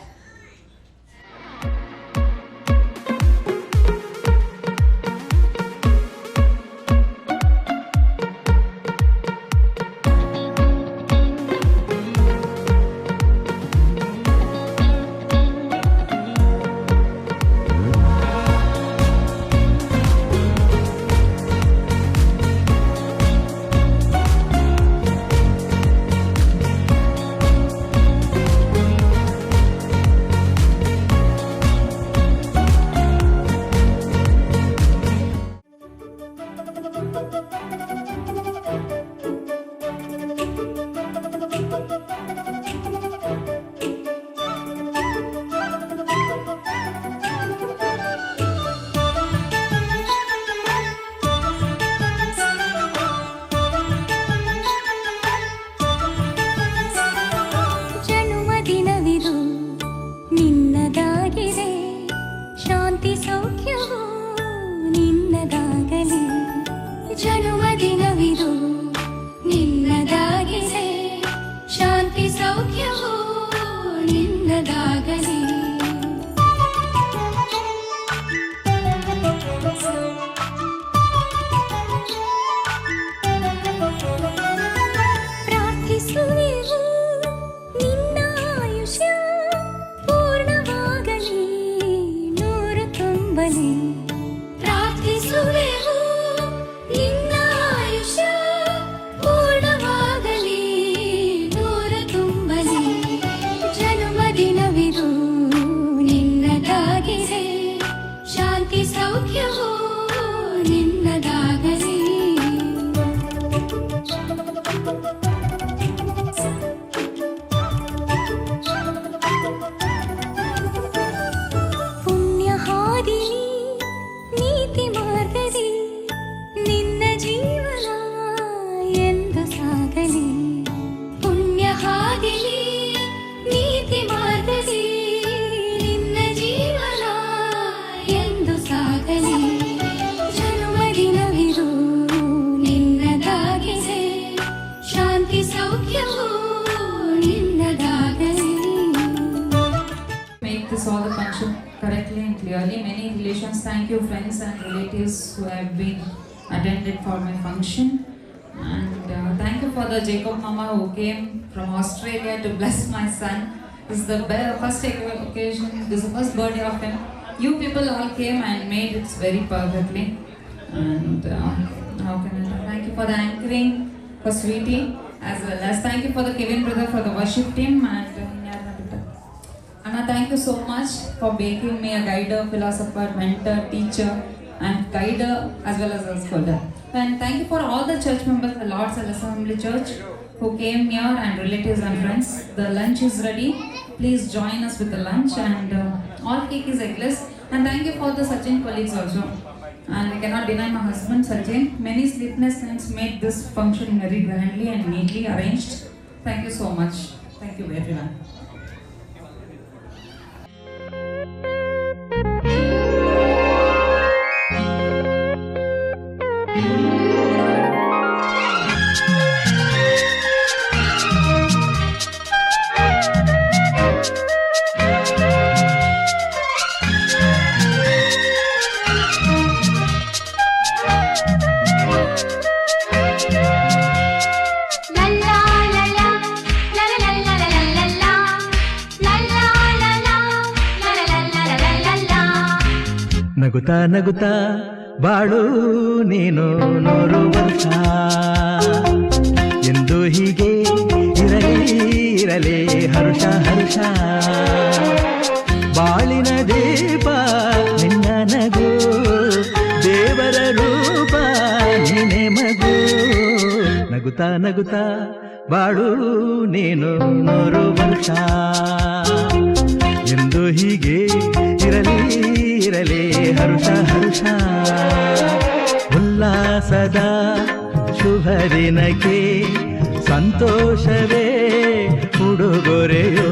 saw the function correctly and clearly. Many relations, thank you friends and relatives who have been attended for my function. And thank you for the Jacob Mama who came from Australia to bless my son. This is the first occasion, this is the first birthday of him. You people all came and made it very perfectly. And how can I thank you for the anchoring for Sweetie, as well as thank you for the Kevin brother for the worship team, and Anna, thank you so much for making me a guider, philosopher, mentor, teacher and guider as well as a scholar. And thank you for all the church members, the Lord's Assembly Church who came here, and relatives and friends. The lunch is ready. Please join us with the lunch, and all cake is eggless. And thank you for the Sachin colleagues also. And I cannot deny my husband Sachin. Many sleepless nights made this function very grandly and neatly arranged. Thank you so much. Thank you everyone. ನಗುತ್ತಾ ನಗುತ್ತಾ ಬಾಳು ನೀನು 100 ವರ್ಷ ಎಂದು ಹೀಗೆ ಇರಲಿ ಹರುಷ ಹರುಷ ಬಾಳಿನ ದೀಪ ನಿನ್ನ ನಗು ದೇವರ ರೂಪ ನೀನೆ ಮಗು ನಗುತ್ತಾ ನಗುತ್ತಾ ಬಾಳು ನೀನು 100 ವರ್ಷ ಎಂದು ಹೀಗೆ ಇರಲಿ ಹರುಷ ಹರುಷ ಉಲ್ಲಾಸದ ಶುಭ ದಿನಕ್ಕೆ ಸಂತೋಷವೇ ಉಡುಗೊರೆಯೋ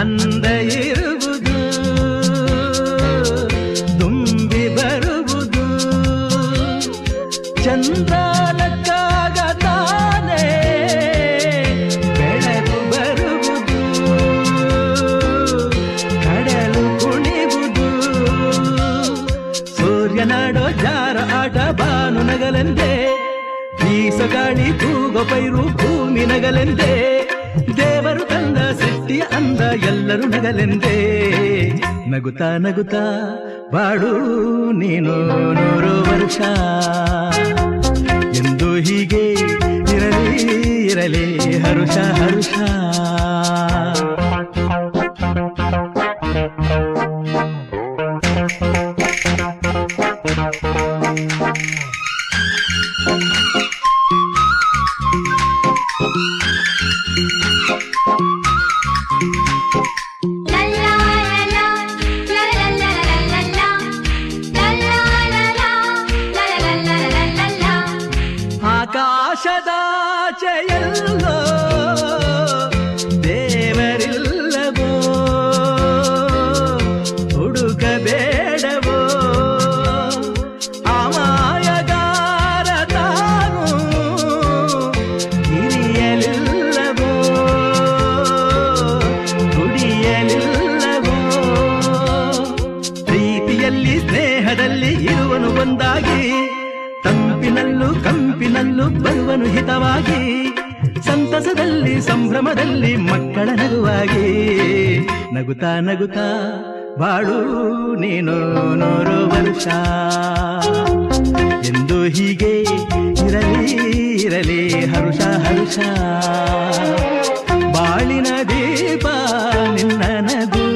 ಅಂದ ಇರುವುದು ತುಂಬಿ ಬರುವುದು ಚಂದ್ರನಕ್ಕಾಗ ತಾನೇ ಬೆಳಕು ಬರುವುದು ಕಡಲು ಕುಣಿವುದು ಸೂರ್ಯನಾಡೋ ಜಾರ ಆಟ ಬಾನು ನಗಲೆಂದೇ ಬೀಸಗಾಳಿ ತೂಗೋ ಪೈರು ಭೂಮಿ ನಗಲೆಂದೇ ದೇವರು ತಂದ ಸೃಷ್ಟಿಯ ಅಂದ ಎಲ್ಲರೂ ನಗಲೆಂದೇ ನಗುತ್ತಾ ನಗುತ್ತಾ ಬಾಳು ನೀನು 100 ವರ್ಷ ಎಂದು ಹೀಗೆ ಇರಲಿ ಹರುಷ ಹರುಷ ಆಕಾಶದಾಚೆಯಲ್ಲೋ ದೇವರಿಲ್ಲವೋ ಹುಡುಕಬೇಡವೋ ಅಮಾಯಗಾರ ತಾನು ಹಿರಿಯಲಿಲ್ಲವೋ ದುಡಿಯಲಿಲ್ಲವೋ ಪ್ರೀತಿಯಲ್ಲಿ ಸ್ನೇಹದಲ್ಲಿ ಇರುವನು ಒಂದಾಗಿ ತಂಪಿನಲ್ಲೂ ಕಂಪಿನಲ್ಲೂ ಬರುವನು ಹಿತವಾಗಿ ಸಂತಸದಲ್ಲಿ ಸಂಭ್ರಮದಲ್ಲಿ ಮಕ್ಕಳ ನಗುವಾಗಿ ನಗುತ್ತಾ ನಗುತ್ತಾ ಬಾಳು ನೀನು 100 ವರ್ಷ ಎಂದು ಹೀಗೆ ಇರಲಿ ಹರುಷ ಹರುಷ ಬಾಳಿನ ದೀಪ ನಿನ್ನ ನಗು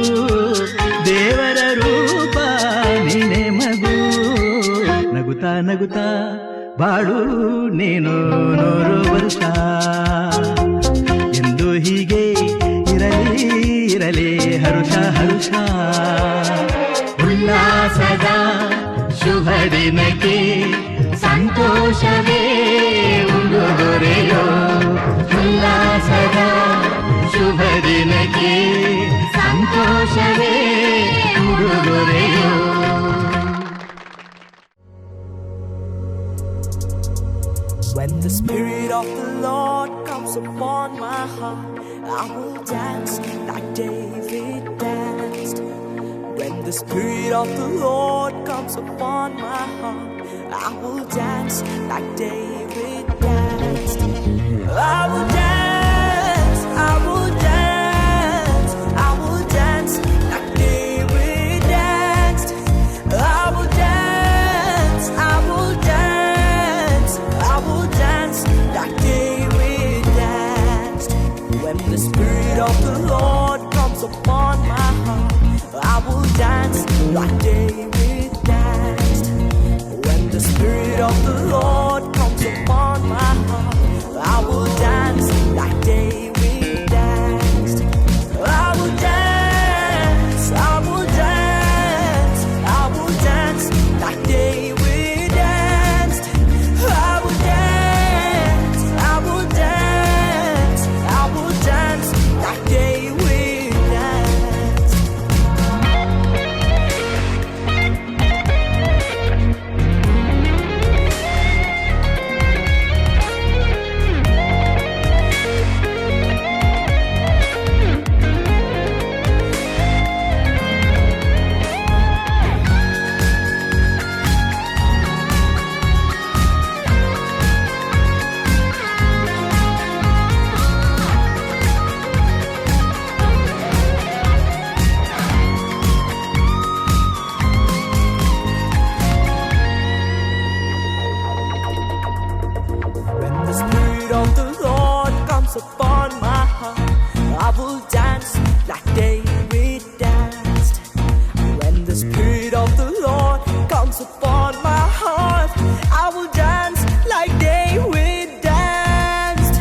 ದೇವರ ರೂಪ ನೀನೆ ಮಗು ನಗುತ್ತಾ ನಗುತ್ತಾ ಬಾಳು ನೀನು 100 ವರ್ಷ ಎಂದು ಹೀಗೆ ಉಡುಗೊರೆಯೋ ಉಲ್ಲಾಸದ ಶುಭ ದಿನಕ್ಕೆ ಸಂತೋಷವೇ ಉಡುಗೊರೆಯೋ. When the Spirit of the Lord comes upon my heart, I will dance like David danced. When the Spirit of the Lord comes upon my heart, I will dance like David danced. I will dance, I will dance, I will dance like David danced. I will dance, I will dance, I will dance like David danced. When the Spirit of the Lord comes upon my heart, I will dance like David danced. When the Spirit of the Lord comes upon my heart, I will dance like David danced. I will dance, I will dance, I will dance like David danced. I will dance, I will dance, I will dance like David danced. When the Spirit of the Lord comes upon my heart, I will dance like David danced. When the Spirit of the Lord comes upon my heart, I will dance like David danced.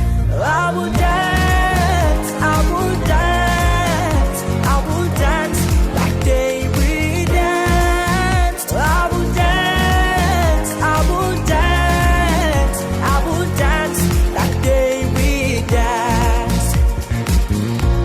I will dance, I will dance, I will dance like David danced. I will dance, I will dance, I will dance like David danced.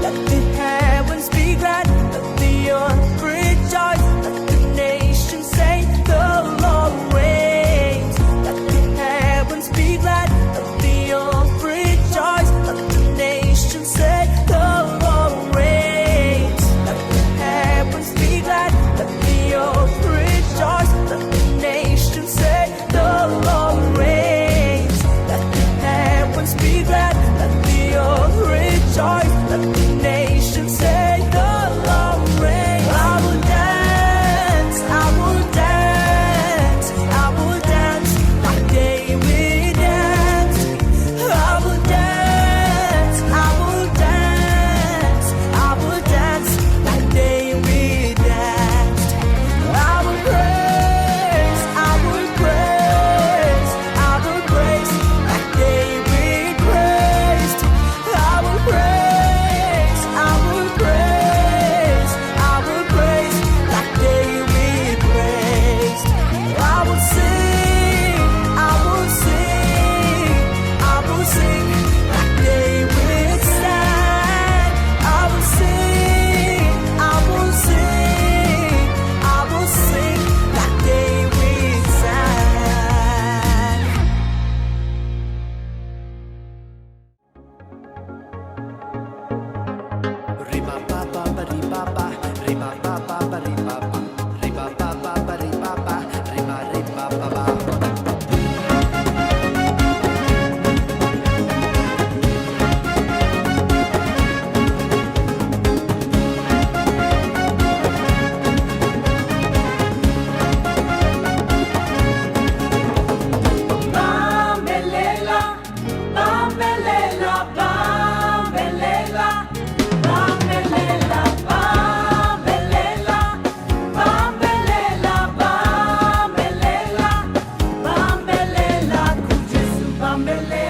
Let the heavens be glad, let the earth rejoice, let the nations say the Lord reigns. Let the heavens be glad, let the earth rejoice, let the nations say the Lord reigns. Let the heavens be glad, let the earth rejoice, let the nations say the Lord reigns. Let the heavens be glad, let the earth rejoice, let the nations say the Lord reigns. I will dance, I will dance, I will dance like David danced. I will dance, I will dance, I will dance like David danced. I will praise, I will praise, I will praise like David praised. I will praise, I will praise, I will praise like David praised. I will sing, I will sing, I will sing like David sang. I will sing, I will sing, I will sing like David sang. Riba ba ba ba riba ba, riba ba ba ba riba ba, riba ba ba ba riba ba, riba riba ba ba. Bambelela, bambelela, bambelela, bambelela, bambelela, bambelela, bambelela, bambelela, kujesu bambelela.